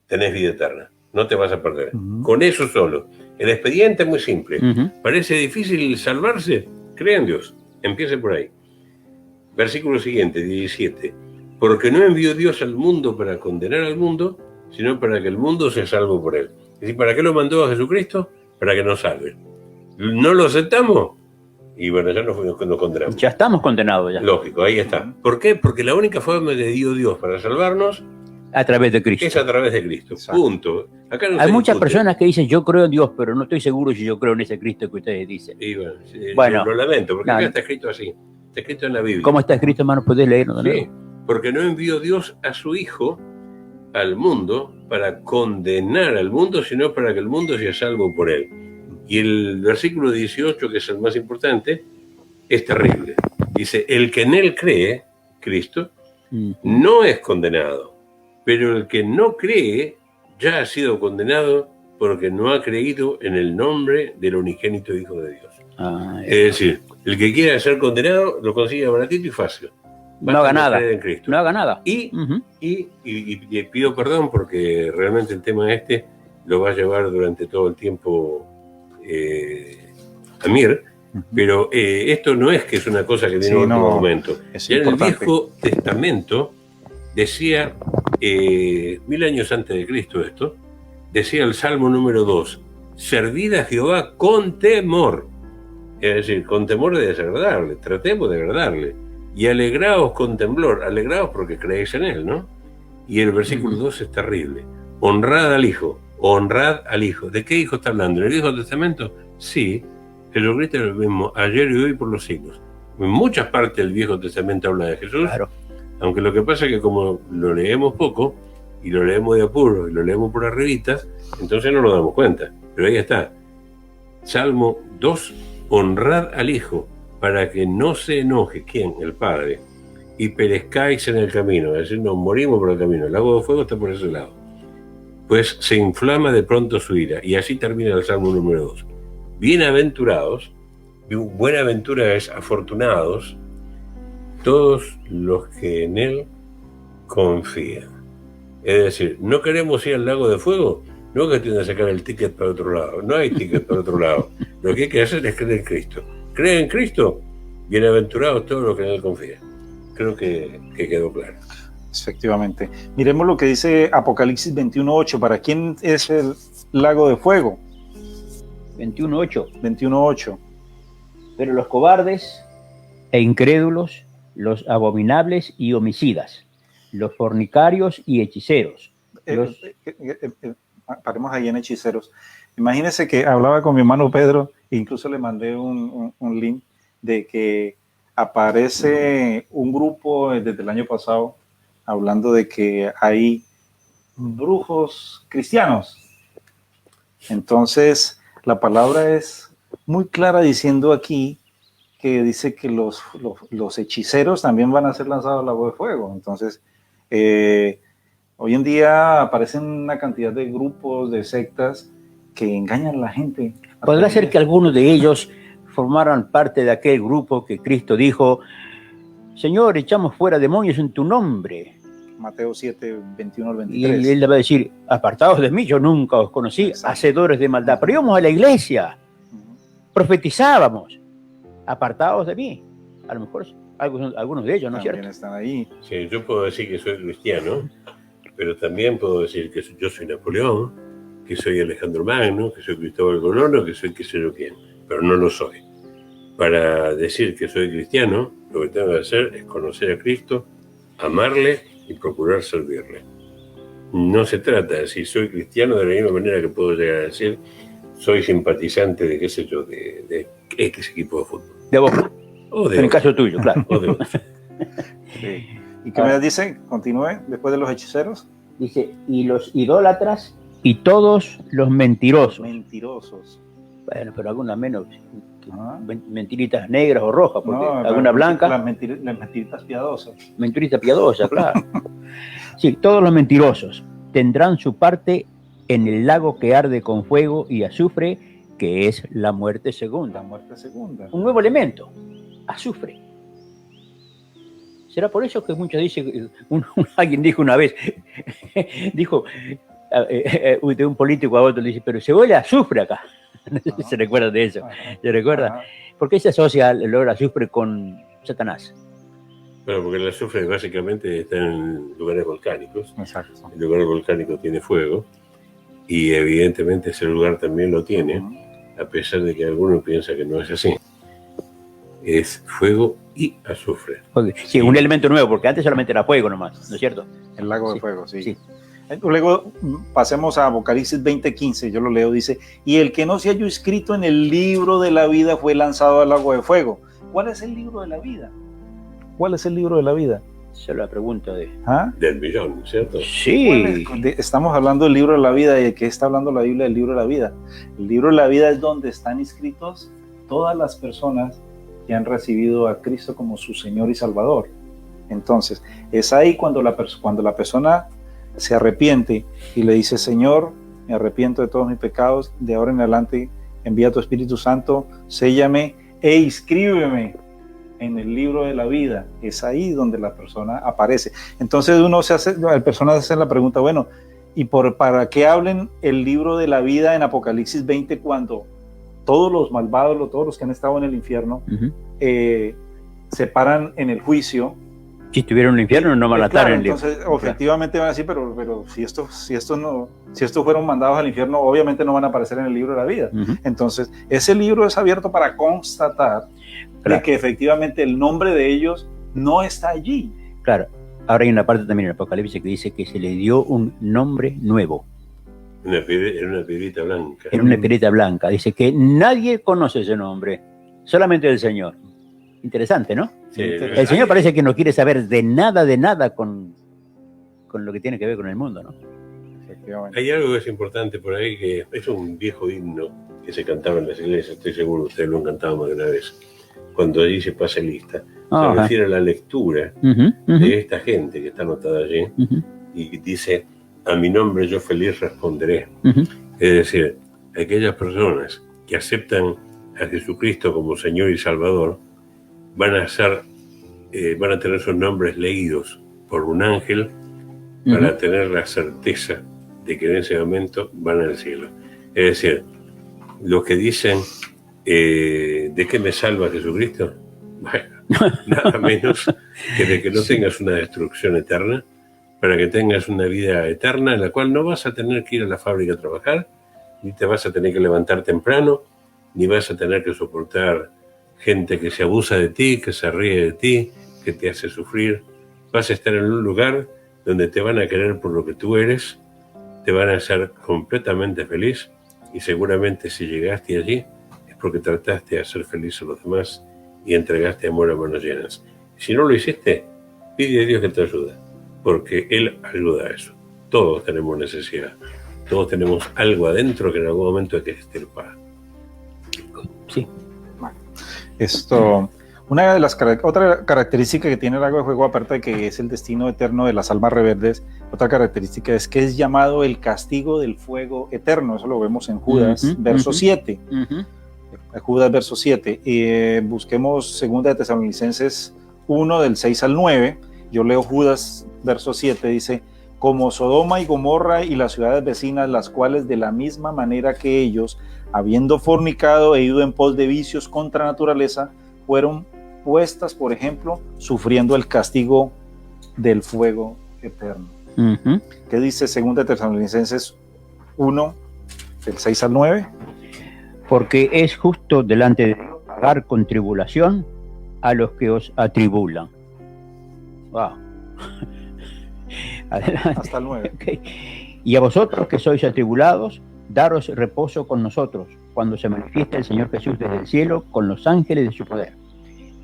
Tenés vida eterna, no te vas a perder. Con eso solo. El expediente es muy simple. Parece difícil salvarse, cree en Dios. Empiece por ahí. Versículo siguiente, 17. Porque no envió Dios al mundo para condenar al mundo, sino para que el mundo sea salvo por él. Es decir, ¿para qué lo mandó a Jesucristo? Para que nos salve. ¿No lo aceptamos? Y bueno, ya nos condenamos. Ya estamos condenados. Ya. Lógico, ahí está. ¿Por qué? Porque la única forma que dio Dios para salvarnos a través de Cristo. Es a través de Cristo. Exacto. Punto. Acá no hay muchas personas que dicen, yo creo en Dios, pero no estoy seguro si yo creo en ese Cristo que ustedes dicen. Y bueno, lo lamento, porque acá está escrito así. Está escrito en la Biblia. ¿Cómo está escrito, hermano? ¿Podés leerlo? Sí, porque no envió Dios a su Hijo al mundo para condenar al mundo, sino para que el mundo sea salvo por él. Y el versículo 18, que es el más importante, es terrible. Dice, el que en él cree, Cristo, no es condenado, pero el que no cree ya ha sido condenado porque no ha creído en el nombre del unigénito Hijo de Dios. Es decir, el que quiera ser condenado lo consigue baratito y fácil. No haga nada. No haga nada. Y pido perdón porque realmente el tema este lo va a llevar durante todo el tiempo Amir, pero esto no es que es una cosa que viene en otro momento. Ya en el Viejo Testamento decía, 1000 años antes de Cristo esto, decía el Salmo número 2, servid a Jehová con temor. Es decir, con temor de desagradarle, tratemos de agradarle. Y alegraos con temblor, alegraos porque creéis en él, ¿no? Y el versículo 2 es terrible. Honrad al Hijo, honrad al Hijo. ¿De qué Hijo está hablando? ¿En el Viejo Testamento? Sí, Jesucristo es lo mismo, ayer y hoy por los siglos. En muchas partes del Viejo Testamento habla de Jesús, claro. Aunque lo que pasa es que como lo leemos poco, y lo leemos de apuro, y lo leemos por arribitas, entonces no nos damos cuenta. Pero ahí está. Salmo 2, honrad al Hijo, para que no se enoje, ¿quién? El Padre, y perezcáis en el camino, es decir, nos morimos por el camino, el lago de fuego está por ese lado, pues se inflama de pronto su ira, y así termina el Salmo número 2. Bienaventurados, buenaventura es afortunados, todos los que en él confían. Es decir, no queremos ir al lago de fuego, no que tienen que sacar el ticket para otro lado, no hay ticket para otro lado, lo que hay que hacer es creer en Cristo. ¿Cree en Cristo? Bienaventurados todos los que en él confían. Creo que quedó claro. Efectivamente. Miremos lo que dice Apocalipsis 21.8. ¿Para quién es el lago de fuego? 21.8. 21.8. Pero los cobardes e incrédulos, los abominables y homicidas, los fornicarios y hechiceros. paremos ahí en hechiceros. Imagínense que hablaba con mi hermano Pedro, e incluso le mandé un link de que aparece un grupo desde el año pasado hablando de que hay brujos cristianos. Entonces, la palabra es muy clara diciendo aquí que dice que los hechiceros también van a ser lanzados al lago de fuego. Entonces, hoy en día aparecen una cantidad de grupos, de sectas que engañan a la gente. ¿Podrá ser que algunos de ellos formaran parte de aquel grupo que Cristo dijo, Señor, echamos fuera demonios en tu nombre? Mateo 7, 21 al 23. Y él le va a decir, apartados de mí, yo nunca os conocí, exacto, hacedores de maldad. Pero íbamos a la iglesia, profetizábamos, apartados de mí. A lo mejor algunos de ellos, ¿no es cierto? Están ahí. Sí, yo puedo decir que soy cristiano, pero también puedo decir que yo soy Napoleón, que soy Alejandro Magno, que soy Cristóbal Colón, que soy qué sé yo quién, pero no lo soy. Para decir que soy cristiano, lo que tengo que hacer es conocer a Cristo, amarle y procurar servirle. No se trata de si soy cristiano de la misma manera que puedo llegar a decir soy simpatizante de qué sé yo, de X equipo de fútbol. De Boca. O de en el caso tuyo, claro. O de otro. Sí. ¿Y qué me dice? Continúe, después de los hechiceros. Dice, y los idólatras y todos los mentirosos. Mentirosos. Bueno, pero algunas menos, mentiritas negras o rojas, porque no, alguna blanca. Las mentiritas piadosas. Mentirita piadosa, claro. Sí, todos los mentirosos tendrán su parte en el lago que arde con fuego y azufre, que es la muerte segunda. La muerte segunda. Un nuevo elemento, azufre. ¿Será por eso que muchos dicen, alguien dijo una vez, dijo de un político a otro, le dice, pero se huele a azufre acá? No sé si se recuerda de eso. ¿Se recuerda? ¿Por qué se asocia el olor a azufre con Satanás? Bueno, porque el azufre básicamente está en lugares volcánicos. Exacto. El lugar volcánico tiene fuego y evidentemente ese lugar también lo tiene, a pesar de que algunos piensan que no es así. Es fuego y azufre. Okay. Sí, un elemento nuevo, porque antes solamente era fuego nomás, ¿no es cierto? El lago de fuego, sí. Luego pasemos a Apocalipsis 20:15, yo lo leo, dice, y el que no se halló inscrito en el libro de la vida fue lanzado al lago de fuego. ¿Cuál es el libro de la vida? ¿Cuál es el libro de la vida? Esa es la pregunta del millón, ¿cierto? Sí. Estamos hablando del libro de la vida. ¿Y de qué está hablando la Biblia del libro de la vida? El libro de la vida es donde están inscritos todas las personas que han recibido a Cristo como su Señor y Salvador. Entonces, es ahí cuando la persona se arrepiente y le dice, Señor, me arrepiento de todos mis pecados, de ahora en adelante envía tu Espíritu Santo, séllame e inscríbeme en el libro de la vida. Es ahí donde la persona aparece. Entonces la persona hace la pregunta, bueno, ¿y para qué hablen el libro de la vida en Apocalipsis 20 cuando todos los malvados, todos los que han estado en el infierno, se paran en el juicio? Si estuvieron en el infierno no van a estar en el libro. Entonces, objetivamente van a decir, pero si estos fueron mandados al infierno, obviamente no van a aparecer en el libro de la vida. Entonces, ese libro es abierto para constatar de que efectivamente el nombre de ellos no está allí. Claro. Ahora hay una parte también en el Apocalipsis que dice que se le dio un nombre nuevo. En una piedrita blanca. En una piedrita blanca. Dice que nadie conoce ese nombre, solamente el Señor. Interesante, ¿no? Sí, el Señor parece que no quiere saber de nada con lo que tiene que ver con el mundo, ¿no? Hay algo que es importante por ahí, que es un viejo himno que se cantaba en las iglesias, estoy seguro que ustedes lo han cantado más de una vez, cuando allí se pasa lista. Se refiere a la lectura de esta gente que está anotada allí, y dice, a mi nombre yo feliz responderé. Es decir, aquellas personas que aceptan a Jesucristo como Señor y Salvador, van a tener sus nombres leídos por un ángel para tener la certeza de que en ese momento van al cielo. Es decir, los que dicen, ¿de qué me salva Jesucristo? Bueno, nada menos que de que no tengas una destrucción eterna, para que tengas una vida eterna en la cual no vas a tener que ir a la fábrica a trabajar, ni te vas a tener que levantar temprano, ni vas a tener que soportar gente que se abusa de ti, que se ríe de ti, que te hace sufrir. Vas a estar en un lugar donde te van a querer por lo que tú eres te van a hacer completamente feliz, y seguramente si llegaste allí es porque trataste de hacer feliz a los demás y entregaste amor a manos llenas. Si no lo hiciste, pide a Dios que te ayude, porque Él ayuda a eso. Todos tenemos necesidad, todos tenemos algo adentro que en algún momento hay que extirpar. Sí. Esto, una de las otra característica que tiene el lago de fuego, aparte de que es el destino eterno de las almas rebeldes, otra característica es que es llamado el castigo del fuego eterno. Eso lo vemos en Judas, verso 7. Judas, verso 7. Busquemos 2 de Tesalonicenses 1, del 6 al 9. Yo leo Judas, verso 7, dice: como Sodoma y Gomorra y las ciudades vecinas, las cuales de la misma manera que ellos, habiendo fornicado e ido en pos de vicios contra naturaleza, fueron puestas, por ejemplo, sufriendo el castigo del fuego eterno. ¿Qué dice 2 de Tesalonicenses 1, del 6 al 9? Porque es justo delante de Dios pagar con tribulación a los que os atribulan. Wow. Adelante. Hasta el 9. Okay. Y a vosotros que sois atribulados, daros reposo con nosotros, cuando se manifiesta el Señor Jesús desde el cielo con los ángeles de su poder,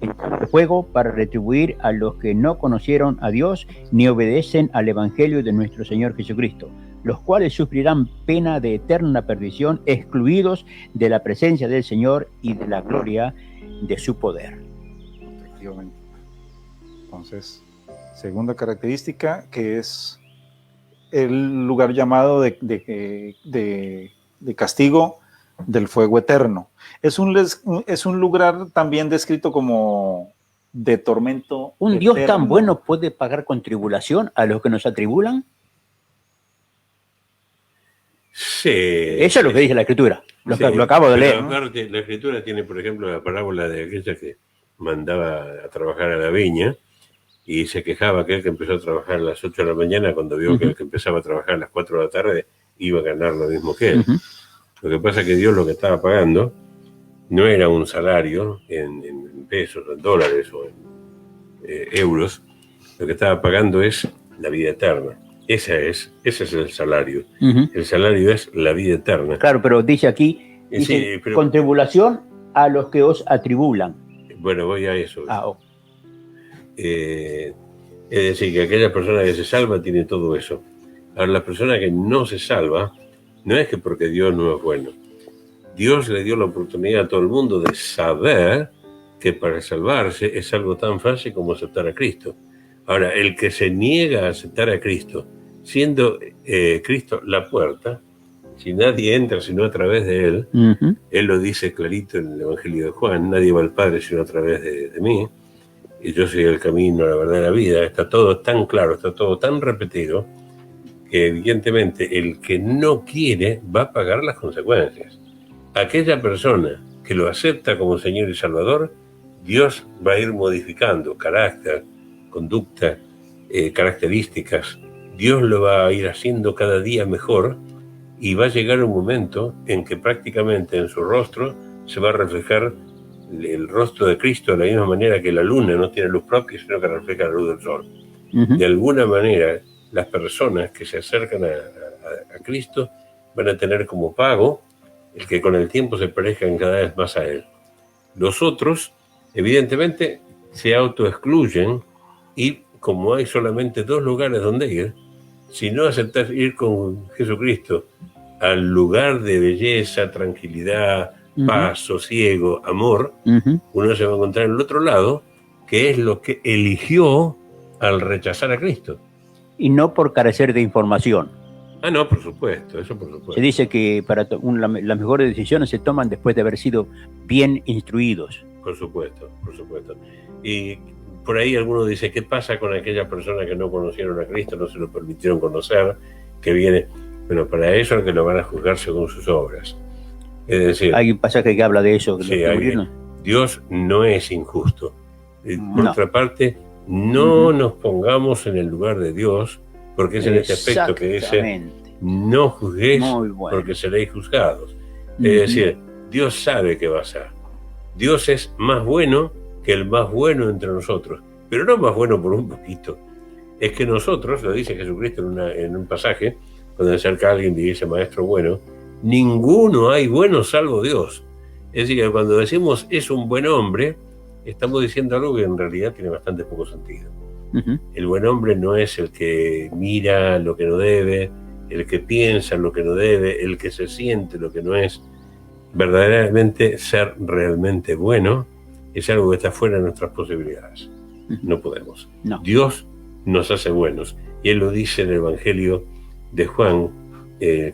en fuego para retribuir a los que no conocieron a Dios ni obedecen al Evangelio de nuestro Señor Jesucristo, los cuales sufrirán pena de eterna perdición, excluidos de la presencia del Señor y de la gloria de su poder. Efectivamente. Entonces, segunda característica, que es el lugar llamado de castigo del fuego eterno. Es un lugar también descrito como de tormento. ¿Un eterno. Dios tan bueno puede pagar con tribulación a los que nos atribulan? Sí. Eso es lo que dice la Escritura. Lo acabo de leer. Aparte, la Escritura tiene, por ejemplo, la parábola de aquella que mandaba a trabajar a la viña y se quejaba aquel que empezó a trabajar a las 8 de la mañana cuando vio que el que empezaba a trabajar a las 4 de la tarde iba a ganar lo mismo que él. Lo que pasa es que Dios lo que estaba pagando no era un salario en pesos, en dólares o en euros. Lo que estaba pagando es la vida eterna. Ese es el salario. El salario es la vida eterna. Claro, pero dice aquí, Sí, pero, con tribulación a los que os atribulan. Bueno, voy a eso. Oh. Es decir, que aquella persona que se salva tiene todo eso. Ahora, la persona que no se salva, no es que porque Dios no es bueno. Dios le dio la oportunidad a todo el mundo de saber que para salvarse es algo tan fácil como aceptar a Cristo. Ahora, el que se niega a aceptar a Cristo, siendo Cristo la puerta, si nadie entra sino a través de Él, Él lo dice clarito en el Evangelio de Juan: nadie va al Padre sino a través de mí, y yo soy el camino, la verdad y la vida. Está todo tan claro, está todo tan repetido, que evidentemente el que no quiere va a pagar las consecuencias. Aquella persona que lo acepta como Señor y Salvador, Dios va a ir modificando carácter, conducta, características. Dios lo va a ir haciendo cada día mejor, y va a llegar un momento en que prácticamente en su rostro se va a reflejar el rostro de Cristo, de la misma manera que la luna no tiene luz propia, sino que refleja la luz del sol. De alguna manera, las personas que se acercan a Cristo van a tener como pago el que con el tiempo se parezcan cada vez más a Él. Los otros, evidentemente, se autoexcluyen, y como hay solamente 2 lugares donde ir, si no aceptas ir con Jesucristo al lugar de belleza, tranquilidad, paz, sosiego, amor, uno se va a encontrar en el otro lado, que es lo que eligió al rechazar a Cristo. Y no por carecer de información. Ah, no, por supuesto, eso por supuesto. Se dice que las mejores decisiones se toman después de haber sido bien instruidos. Por supuesto, por supuesto. Y por ahí alguno dice: ¿qué pasa con aquellas personas que no conocieron a Cristo, no se lo permitieron conocer, que viene? Bueno, para eso es que lo van a juzgar según sus obras. Es decir, hay un pasaje que habla de eso. Sí, Dios no es injusto. Por otra parte, no nos pongamos en el lugar de Dios, porque es en este aspecto que dice: no juzguéis porque seréis juzgados. Es decir, Dios sabe qué va a ser. Dios es más bueno que el más bueno entre nosotros, pero no más bueno por un poquito. Es que nosotros, lo dice Jesucristo en un pasaje, cuando se acerca a alguien y dice maestro bueno, ninguno hay bueno salvo Dios. Es decir, que cuando decimos es un buen hombre, estamos diciendo algo que en realidad tiene bastante poco sentido. Ujú. El buen hombre no es el que mira lo que no debe, el que piensa lo que no debe, el que se siente lo que no es. Verdaderamente ser realmente bueno es algo que está fuera de nuestras posibilidades. No podemos. No. Dios nos hace buenos. Y Él lo dice en el Evangelio de Juan,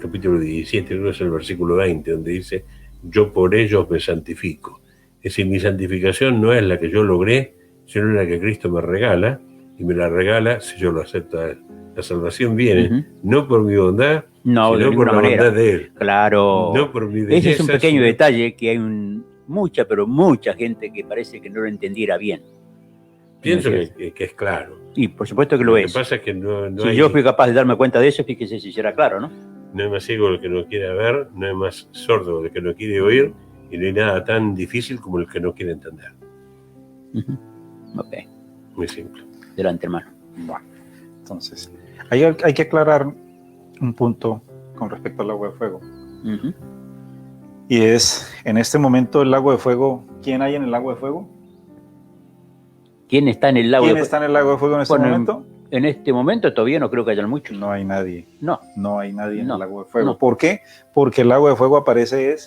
capítulo 17, creo que es el versículo 20, donde dice, yo por ellos me santifico. Es decir, mi santificación no es la que yo logré, sino la que Cristo me regala, y me la regala si yo lo acepto a Él. La salvación viene no por mi bondad, sino por la bondad de Él. Claro. No por mi belleza, ese es un pequeño sino... detalle que hay mucha gente que parece que no lo entendiera bien. Pienso que es claro. Y por supuesto que lo es. Lo que pasa es que no si hay... yo fui capaz de darme cuenta de eso, fíjese si será claro, ¿no? No hay más ciego el que no quiere ver, no hay más sordo el que no quiere oír, y no hay nada tan difícil como el que no quiere entender. Ok. Muy simple. Delante, hermano. Bueno, entonces, hay que aclarar un punto con respecto al lago de fuego. Y es, en este momento, el lago de fuego, ¿quién hay en el lago de fuego? ¿Quién está en el lago de fuego? ¿Quién está en el lago de fuego en este momento? En este momento todavía no creo que hayan muchos. No hay nadie. No hay nadie en el lago de fuego. No. ¿Por qué? Porque el lago de fuego aparece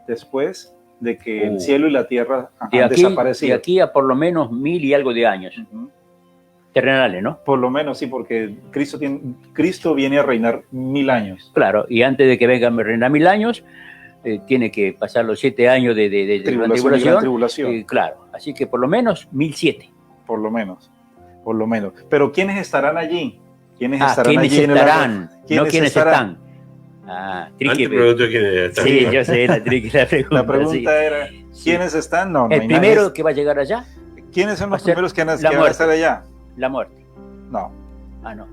después de que el cielo y la tierra han desaparecido. De aquí a por lo menos 1000 y algo de años. Terrenales, ¿no? Por lo menos, sí, porque Cristo viene a reinar 1000 años. Claro, y antes de que venga a reinar 1000 años, tiene que pasar los 7 años de tribulación. Claro, así que por lo menos 1007. Por lo menos. Pero ¿quiénes estarán allí? ¿Quiénes estarán? No quiénes están. Antes preguntó quiénes están. Sí, yo sé la pregunta. La pregunta era, ¿quiénes están? No, el primero que va a llegar allá. ¿Quiénes son los primeros que van a estar allá? La muerte. No. No.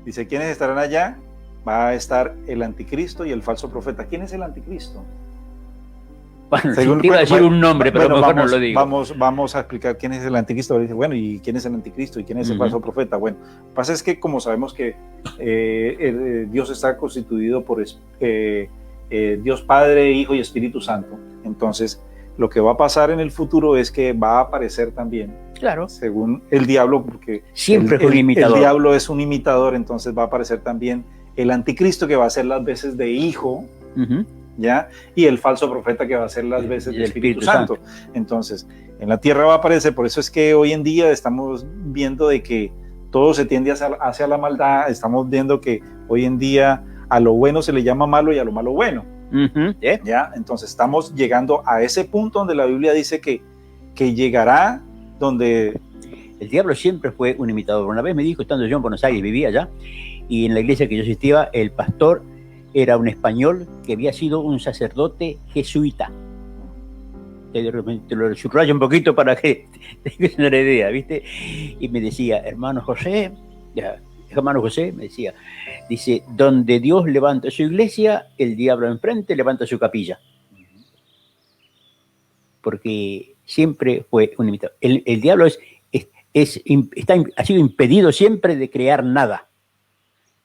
Dice, ¿quiénes estarán allá? Va a estar el anticristo y el falso profeta. ¿Quién es el anticristo? Bueno, te iba a decir un nombre, pero mejor no lo digo. Vamos a explicar quién es el anticristo. Dice, bueno, ¿y quién es el anticristo? ¿Y quién es el falso profeta? Bueno, lo que pasa es que como sabemos que Dios está constituido por Dios Padre, Hijo y Espíritu Santo, entonces lo que va a pasar en el futuro es que va a aparecer también, claro, según el diablo, porque siempre fue un imitador. El diablo es un imitador, entonces va a aparecer también el anticristo que va a hacer las veces de hijo, ¿ya? Y el falso profeta que va a hacer las veces del Espíritu Santo. Entonces, en la tierra va a aparecer, por eso es que hoy en día estamos viendo de que todo se tiende hacia la maldad, estamos viendo que hoy en día a lo bueno se le llama malo y a lo malo bueno. ¿Ya? Entonces estamos llegando a ese punto donde la Biblia dice que llegará donde... El diablo siempre fue un imitador. Una vez me dijo, estando yo en Buenos Aires, vivía allá, y en la iglesia que yo asistía, el pastor era un español que había sido un sacerdote jesuita. Te lo subrayo un poquito para que tengas una idea, ¿viste? Y me decía, hermano José, me decía, dice, donde Dios levanta su iglesia, el diablo enfrente levanta su capilla. Porque siempre fue un imitador. El diablo ha sido impedido siempre de crear nada.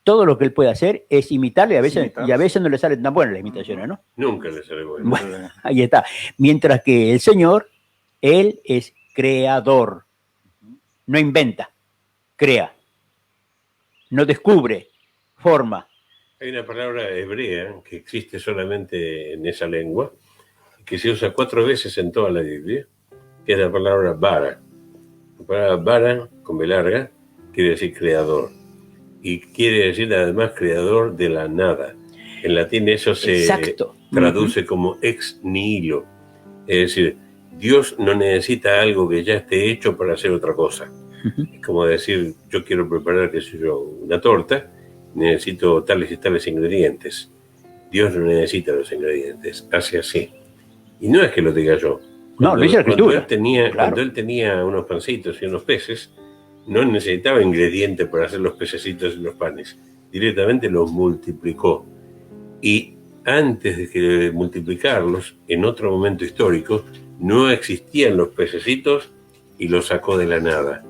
Todo lo que él puede hacer es imitarle, y a veces no le salen tan buenas las imitaciones, ¿no? Nunca le sale bueno. Bueno, ahí está. Mientras que el Señor, Él es creador. No inventa, crea. No descubre, forma. Hay una palabra hebrea que existe solamente en esa lengua, que se usa 4 veces en toda la Biblia, que es la palabra bara. La palabra bara, con B larga, quiere decir creador. Y quiere decir además creador de la nada. En latín eso se traduce como ex nihilo. Es decir, Dios no necesita algo que ya esté hecho para hacer otra cosa. Es como decir, yo quiero preparar, qué sé yo, una torta, necesito tales y tales ingredientes. Dios no necesita los ingredientes, hace así. Y no es que lo diga yo. Cuando él tenía unos pancitos y unos peces, no necesitaba ingredientes para hacer los pececitos y los panes. Directamente los multiplicó. Y antes de multiplicarlos, en otro momento histórico, no existían los pececitos y los sacó de la nada.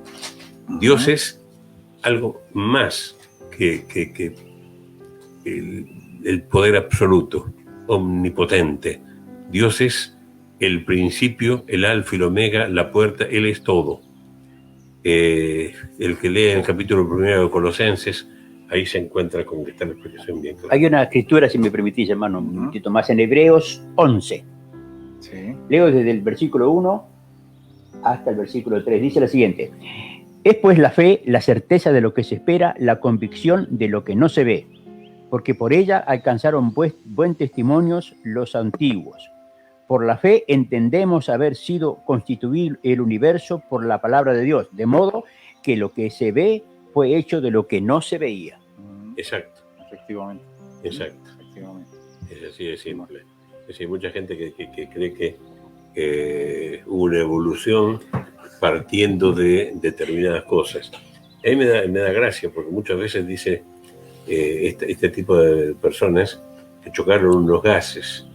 Dios es algo más que el poder absoluto, omnipotente. Dios es el principio, el alfa y el omega, la puerta, Él es todo. El que lee el capítulo 1 de Colosenses, ahí se encuentra con que está la explicación bien clara. Hay una escritura, si me permitís, hermano, un poquito más, en Hebreos 11. Sí. Leo desde el versículo 1 hasta el versículo 3. Dice lo siguiente: es pues la fe, la certeza de lo que se espera, la convicción de lo que no se ve, porque por ella alcanzaron buen testimonios los antiguos. Por la fe entendemos haber sido constituido el universo por la palabra de Dios, de modo que lo que se ve fue hecho de lo que no se veía. Exacto. Efectivamente. Exacto. Efectivamente. Es así de simple. Es decir, mucha gente que cree que hubo una evolución partiendo de determinadas cosas. A mí me da gracia, porque muchas veces dice este tipo de personas que chocaron unos gases.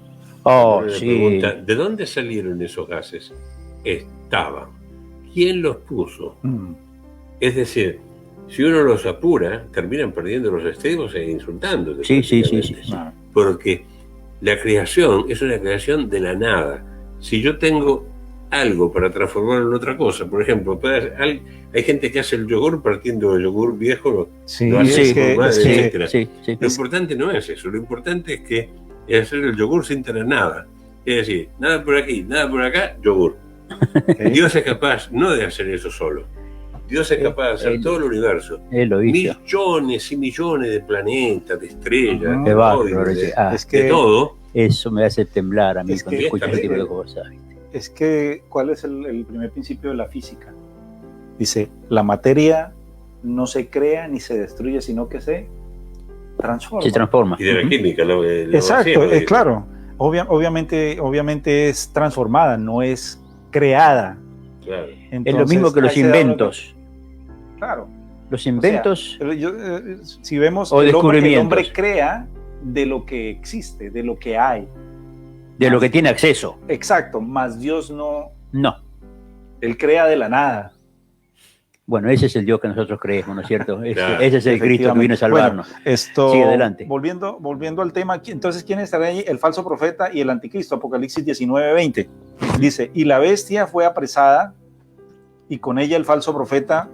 Oh, Uno le sí. pregunta, ¿de dónde salieron esos gases? Estaban. ¿Quién los puso? Es decir, si uno los apura, terminan perdiendo los estribos e insultándote. Sí. Porque la creación es una creación de la nada. Si yo tengo algo para transformarlo en otra cosa, por ejemplo, hay gente que hace el yogur partiendo de yogur viejo, Sí, lo hace es que- formar, sí, etcétera. Sí. Lo importante no es eso, lo importante es que es hacer el yogur sin tener nada. Es decir, nada por aquí, nada por acá, yogur. Dios es capaz no de hacer eso solo. Dios es capaz de hacer todo el universo. Él lo hizo. Millones y millones de planetas, de estrellas, Ujú. de Qué bárbaro, asteroides, Es que de todo. eso me hace temblar a mí Es cuando que escucho ese tipo de también- cosas. es que, ¿cuál es el primer principio de la física? Dice, la materia no se crea ni se destruye, sino que se transforma. Se transforma. Y de la química, Exacto, claro. Obviamente es transformada, no es creada. Claro. Es lo mismo Entonces, que los ahí se da uno inventos. Claro. Los inventos Pero si vemos, o el hombre descubrimientos crea de lo que existe, de lo que hay. de lo que tiene acceso. Exacto, más Dios no, No. Él crea de la nada. Bueno, ese es el Dios que nosotros creemos, ¿no es cierto? Claro. Ese es el Cristo que vino a salvarnos. Esto, Sigue adelante. Volviendo al tema, entonces, ¿quién estará ahí? El falso profeta y el anticristo, Apocalipsis 19:20. Dice, y la bestia fue apresada, y con ella el falso profeta,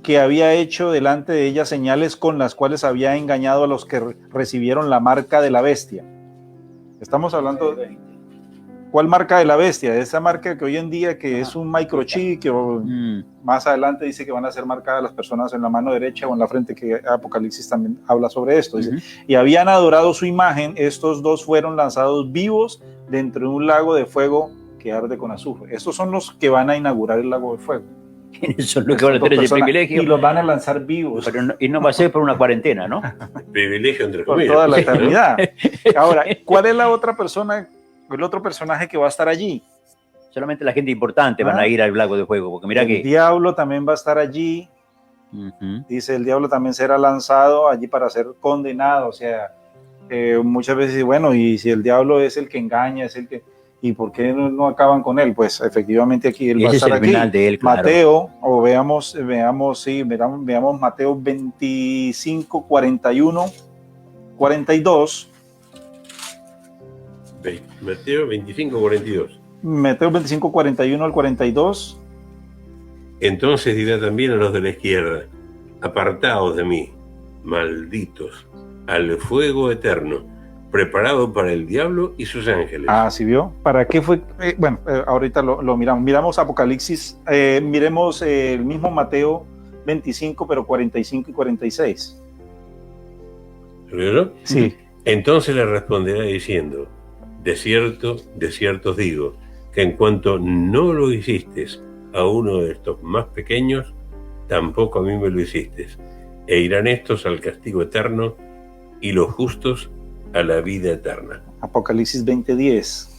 que había hecho delante de ella señales con las cuales había engañado a los que recibieron la marca de la bestia. Estamos hablando de... ¿Cuál marca de la bestia? Esa marca que hoy en día que es un microchip, que más adelante dice que van a ser marcadas las personas en la mano derecha o en la frente, que Apocalipsis también habla sobre esto. Dice, y habían adorado su imagen, estos dos fueron lanzados vivos dentro de un lago de fuego que arde con azufre. Estos son los que van a inaugurar el lago de fuego. Eso es lo que van a tener ese privilegio. Y los van a lanzar vivos. Pero no, y no va a ser por una cuarentena, ¿no? Privilegio entre Por comillas. toda la eternidad. Ahora, ¿cuál es la otra persona, el otro personaje que va a estar allí? Solamente la gente importante van a ir al lago de fuego, porque mira El que... diablo también va a estar allí. Dice, el diablo también será lanzado allí para ser condenado. O sea, muchas veces, bueno, y si el diablo es el que engaña, es el que... ¿Y por qué no acaban con él? Pues efectivamente aquí él va a estar aquí. De él, claro. Mateo, o veamos Mateo 25, 41, 42. Mateo 25, 42. Mateo 25, 41 al 42. Entonces dirá también a los de la izquierda, apartaos de mí, malditos, al fuego eterno, preparado para el diablo y sus ángeles. Ah, ¿sí vio? ¿Para qué fue? Ahorita lo miramos. Miramos Apocalipsis, miremos el mismo Mateo 25, pero 45 y 46. ¿Lo vieron? Sí. Entonces le responderá diciendo, de cierto os digo, que en cuanto no lo hiciste a uno de estos más pequeños, tampoco a mí me lo hiciste. E irán estos al castigo eterno y los justos a la vida eterna. Apocalipsis 20:10.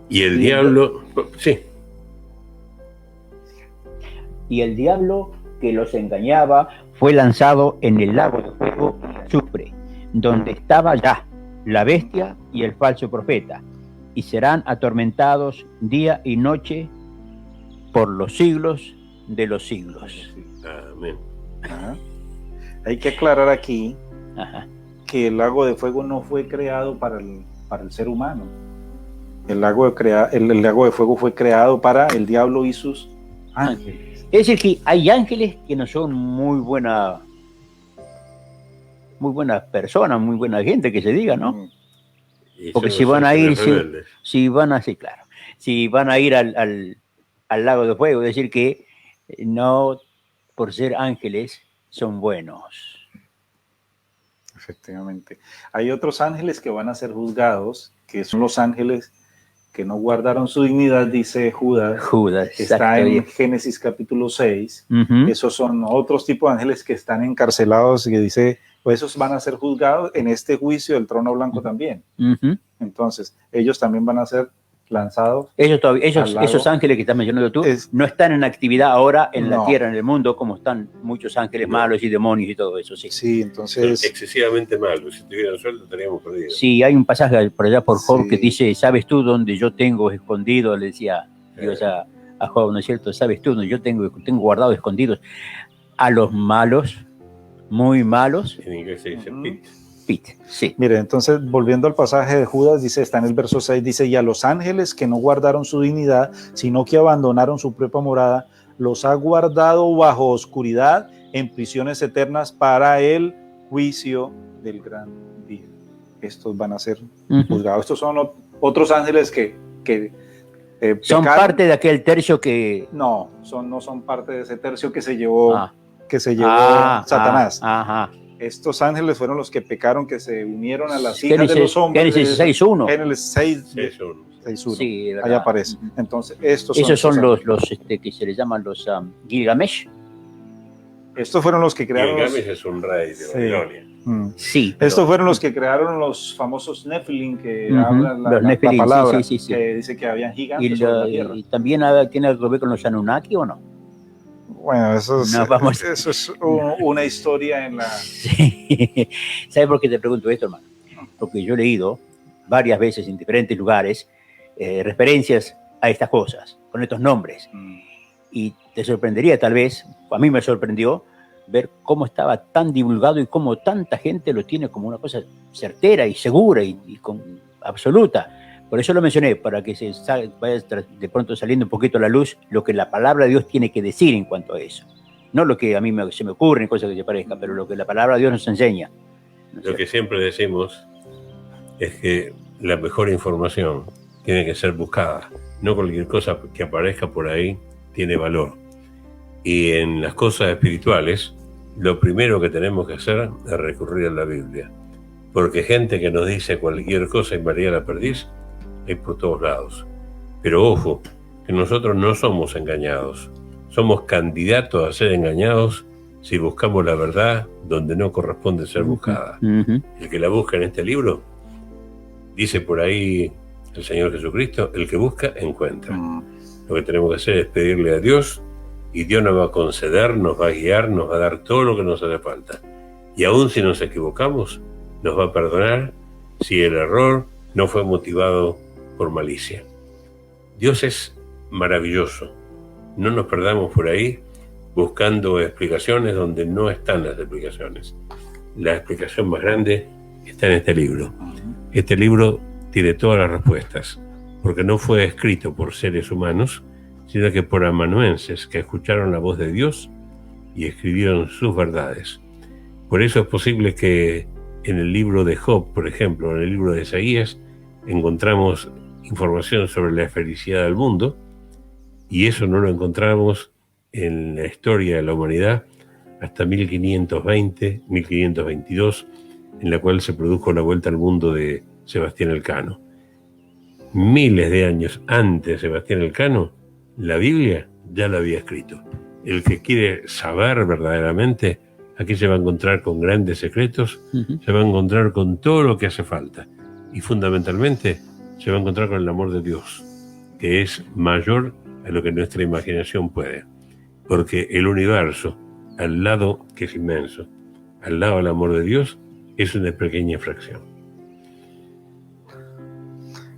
Y el diablo, sí. Y el diablo que los engañaba fue lanzado en el lago de fuego y azufre, donde estaba ya la bestia y el falso profeta, y serán atormentados día y noche por los siglos de los siglos. Amén. Ajá. Hay que aclarar aquí Ajá. que el lago de fuego no fue creado para el ser humano. El lago de fuego fue creado para el diablo y sus ángeles. Es decir, que hay ángeles que no son muy buenas personas, muy buena gente, que se diga, ¿no? Y Porque son si los van a ir, ángeles rebeldes. si van a, sí, claro, si van a ir al lago de fuego, es decir, que no por ser ángeles son buenos. Efectivamente. Hay otros ángeles que van a ser juzgados, que son los ángeles que no guardaron su dignidad, dice Judas. Judas, Está exacto. en Génesis capítulo 6. Ujú. Esos son otros tipos de ángeles que están encarcelados y que dice, pues esos van a ser juzgados en este juicio del trono blanco también. Ujú. Entonces, ellos también van a ser lanzados. Esos ángeles que estás mencionando tú no están en actividad ahora en la tierra, en el mundo, como están muchos ángeles malos y demonios y todo eso. Sí, sí, entonces... Son excesivamente malos. Si tuvieran sueldo, estaríamos perdidos. Sí, hay un pasaje por allá por Job que dice, ¿sabes tú dónde yo tengo escondido? Le decía Dios a Job, ¿no es cierto? ¿Sabes tú dónde yo tengo guardado escondidos a los malos, muy malos? En inglés se dice pit. Sí. Mire, entonces, volviendo al pasaje de Judas, dice, está en el verso 6, dice, y a los ángeles que no guardaron su dignidad, sino que abandonaron su propia morada, los ha guardado bajo oscuridad en prisiones eternas para el juicio del gran día. Estos van a ser juzgados. Estos son otros ángeles que son parte de aquel tercio que... No son parte de ese tercio que se llevó, Satanás. Estos ángeles fueron los que pecaron, que se unieron a las hijas de los hombres. Génesis 6.1. Génesis 6.1. Sí, ahí aparece. Entonces, esos son los que se les llaman los Gilgamesh. Estos fueron los que crearon. Gilgamesh es un rey de Babilonia. Sí. Estos fueron los que crearon los famosos Nephilim, que hablan la palabra, que dice que habían gigantes sobre la tierra. ¿Y también tiene algo que ver con los Anunnaki o no? Bueno, eso es una historia en la... Sí. ¿Sabes por qué te pregunto esto, hermano? Porque yo he leído varias veces en diferentes lugares referencias a estas cosas, con estos nombres. Y te sorprendería tal vez, a mí me sorprendió, ver cómo estaba tan divulgado y cómo tanta gente lo tiene como una cosa certera y segura y absoluta. Por eso lo mencioné, para que vaya de pronto saliendo un poquito a la luz lo que la palabra de Dios tiene que decir en cuanto a eso. No lo que a mí se me ocurre, cosas que se parezcan, pero lo que la palabra de Dios nos enseña. Lo que siempre decimos es que la mejor información tiene que ser buscada. No cualquier cosa que aparezca por ahí tiene valor. Y en las cosas espirituales, lo primero que tenemos que hacer es recurrir a la Biblia. Porque gente que nos dice cualquier cosa y María la perdiz, hay por todos lados. Pero ojo, que nosotros no somos engañados. Somos candidatos a ser engañados si buscamos la verdad donde no corresponde ser buscada. El que la busca en este libro, dice por ahí el Señor Jesucristo, el que busca, encuentra. Lo que tenemos que hacer es pedirle a Dios, y Dios nos va a conceder, nos va a guiar, nos va a dar todo lo que nos hace falta. Y aún si nos equivocamos, nos va a perdonar si el error no fue motivado por malicia. Dios es maravilloso. No nos perdamos por ahí buscando explicaciones donde no están las explicaciones. La explicación más grande está en este libro. Este libro tiene todas las respuestas, porque no fue escrito por seres humanos, sino que por amanuenses que escucharon la voz de Dios y escribieron sus verdades. Por eso es posible que en el libro de Job, por ejemplo, en el libro de Isaías, encontramos información sobre la felicidad del mundo, y eso no lo encontramos en la historia de la humanidad hasta 1520, 1522, en la cual se produjo la vuelta al mundo de Sebastián Elcano. Miles de años antes de Sebastián Elcano, la Biblia ya la había escrito. El que quiere saber verdaderamente, aquí se va a encontrar con grandes secretos, se va a encontrar con todo lo que hace falta, y fundamentalmente se va a encontrar con el amor de Dios, que es mayor a lo que nuestra imaginación puede, porque el universo, al lado, que es inmenso, al lado del amor de Dios, es una pequeña fracción.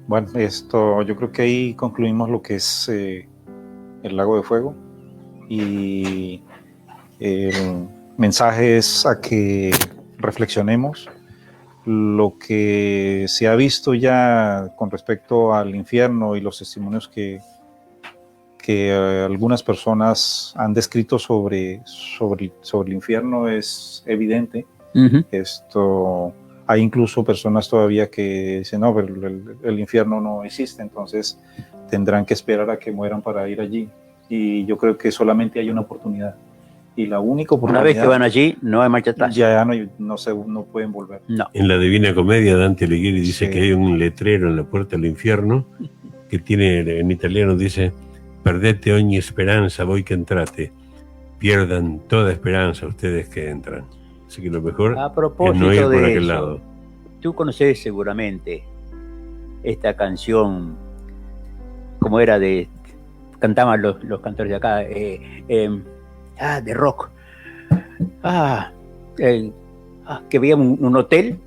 Bueno, yo creo que ahí concluimos lo que es el lago de fuego, y el mensaje es a que reflexionemos. Lo que se ha visto ya con respecto al infierno y los testimonios que algunas personas han descrito sobre el infierno es evidente. Hay incluso personas todavía que dicen, no, pero el infierno no existe, entonces tendrán que esperar a que mueran para ir allí. Y yo creo que solamente hay una oportunidad. Y la única oportunidad... Una vez que van allí, no hay marcha atrás. Ya no pueden volver. No. En la Divina Comedia, Dante Alighieri dice Sí. que hay un letrero en la puerta del infierno que tiene, en italiano dice, perdete ogni esperanza, voi que entrate. Pierdan toda esperanza ustedes que entran. Así que lo mejor A es propósito no ir por de aquel eso, lado. tú conoces seguramente esta canción, como era cantaban los cantores de acá, de rock. Que veía un hotel,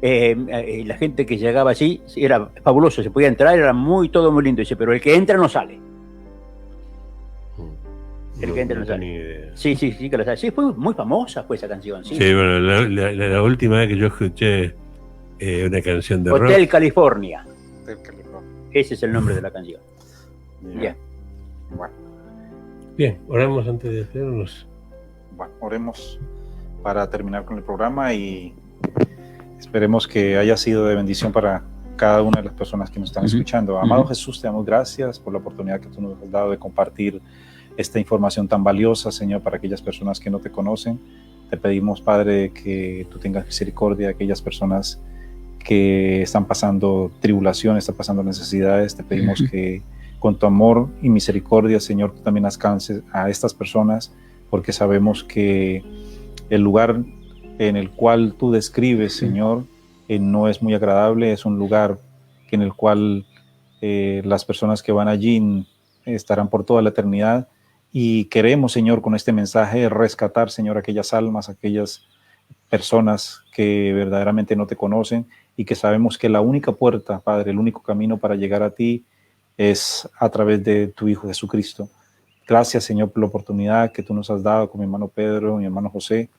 la gente que llegaba allí era fabuloso, se podía entrar, era todo muy lindo, dice, pero el que entra no sale. El que entra no sale. tenía idea. Sí, que lo sabe. Sí, fue muy famosa esa canción. Sí, Sí, bueno, la última vez que yo escuché una canción de Hotel rock. California. Ese es el nombre de la canción. Bien. Bueno, Bien, oramos antes de hacernos. bueno, oremos para terminar con el programa y esperemos que haya sido de bendición para cada una de las personas que nos están escuchando. Amado Jesús, te damos gracias por la oportunidad que tú nos has dado de compartir esta información tan valiosa, Señor, para aquellas personas que no te conocen. Te pedimos, Padre, que tú tengas misericordia de aquellas personas que están pasando tribulaciones, están pasando necesidades. Te pedimos que con tu amor y misericordia, Señor, tú también alcances a estas personas, porque sabemos que el lugar en el cual tú describes, Señor, no es muy agradable, es un lugar en el cual las personas que van allí estarán por toda la eternidad. Y queremos, Señor, con este mensaje rescatar, Señor, aquellas almas, aquellas personas que verdaderamente no te conocen y que sabemos que la única puerta, Padre, el único camino para llegar a ti es a través de tu Hijo Jesucristo. Gracias, Señor, por la oportunidad que tú nos has dado con mi hermano Pedro, mi hermano José,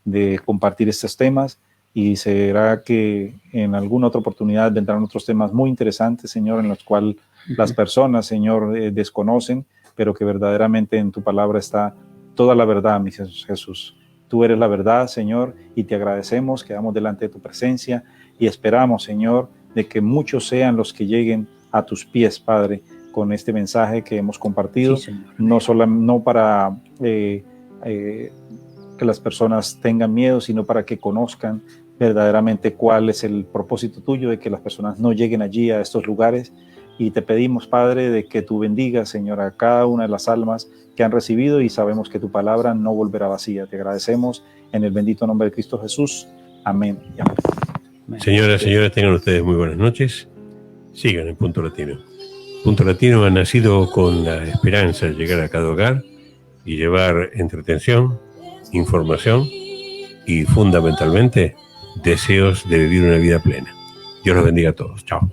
de compartir estos temas, y será que en alguna otra oportunidad vendrán otros temas muy interesantes, Señor, en los cuales las personas, Señor, desconocen, pero que verdaderamente en tu palabra está toda la verdad, mi Jesús. Tú eres la verdad, Señor, y te agradecemos, quedamos delante de tu presencia y esperamos, Señor, de que muchos sean los que lleguen a tus pies, Padre, con este mensaje que hemos compartido, no para que las personas tengan miedo, sino para que conozcan verdaderamente cuál es el propósito tuyo de que las personas no lleguen allí a estos lugares. Y te pedimos, Padre, de que tú bendigas, Señor, a cada una de las almas que han recibido, y sabemos que tu palabra no volverá vacía. Te agradecemos en el bendito nombre de Cristo Jesús. Amén y amén. Señoras, señores, tengan ustedes muy buenas noches. Sigan en Punto Latino. Punto Latino ha nacido con la esperanza de llegar a cada hogar y llevar entretención, información y fundamentalmente deseos de vivir una vida plena. Dios los bendiga a todos. Chao.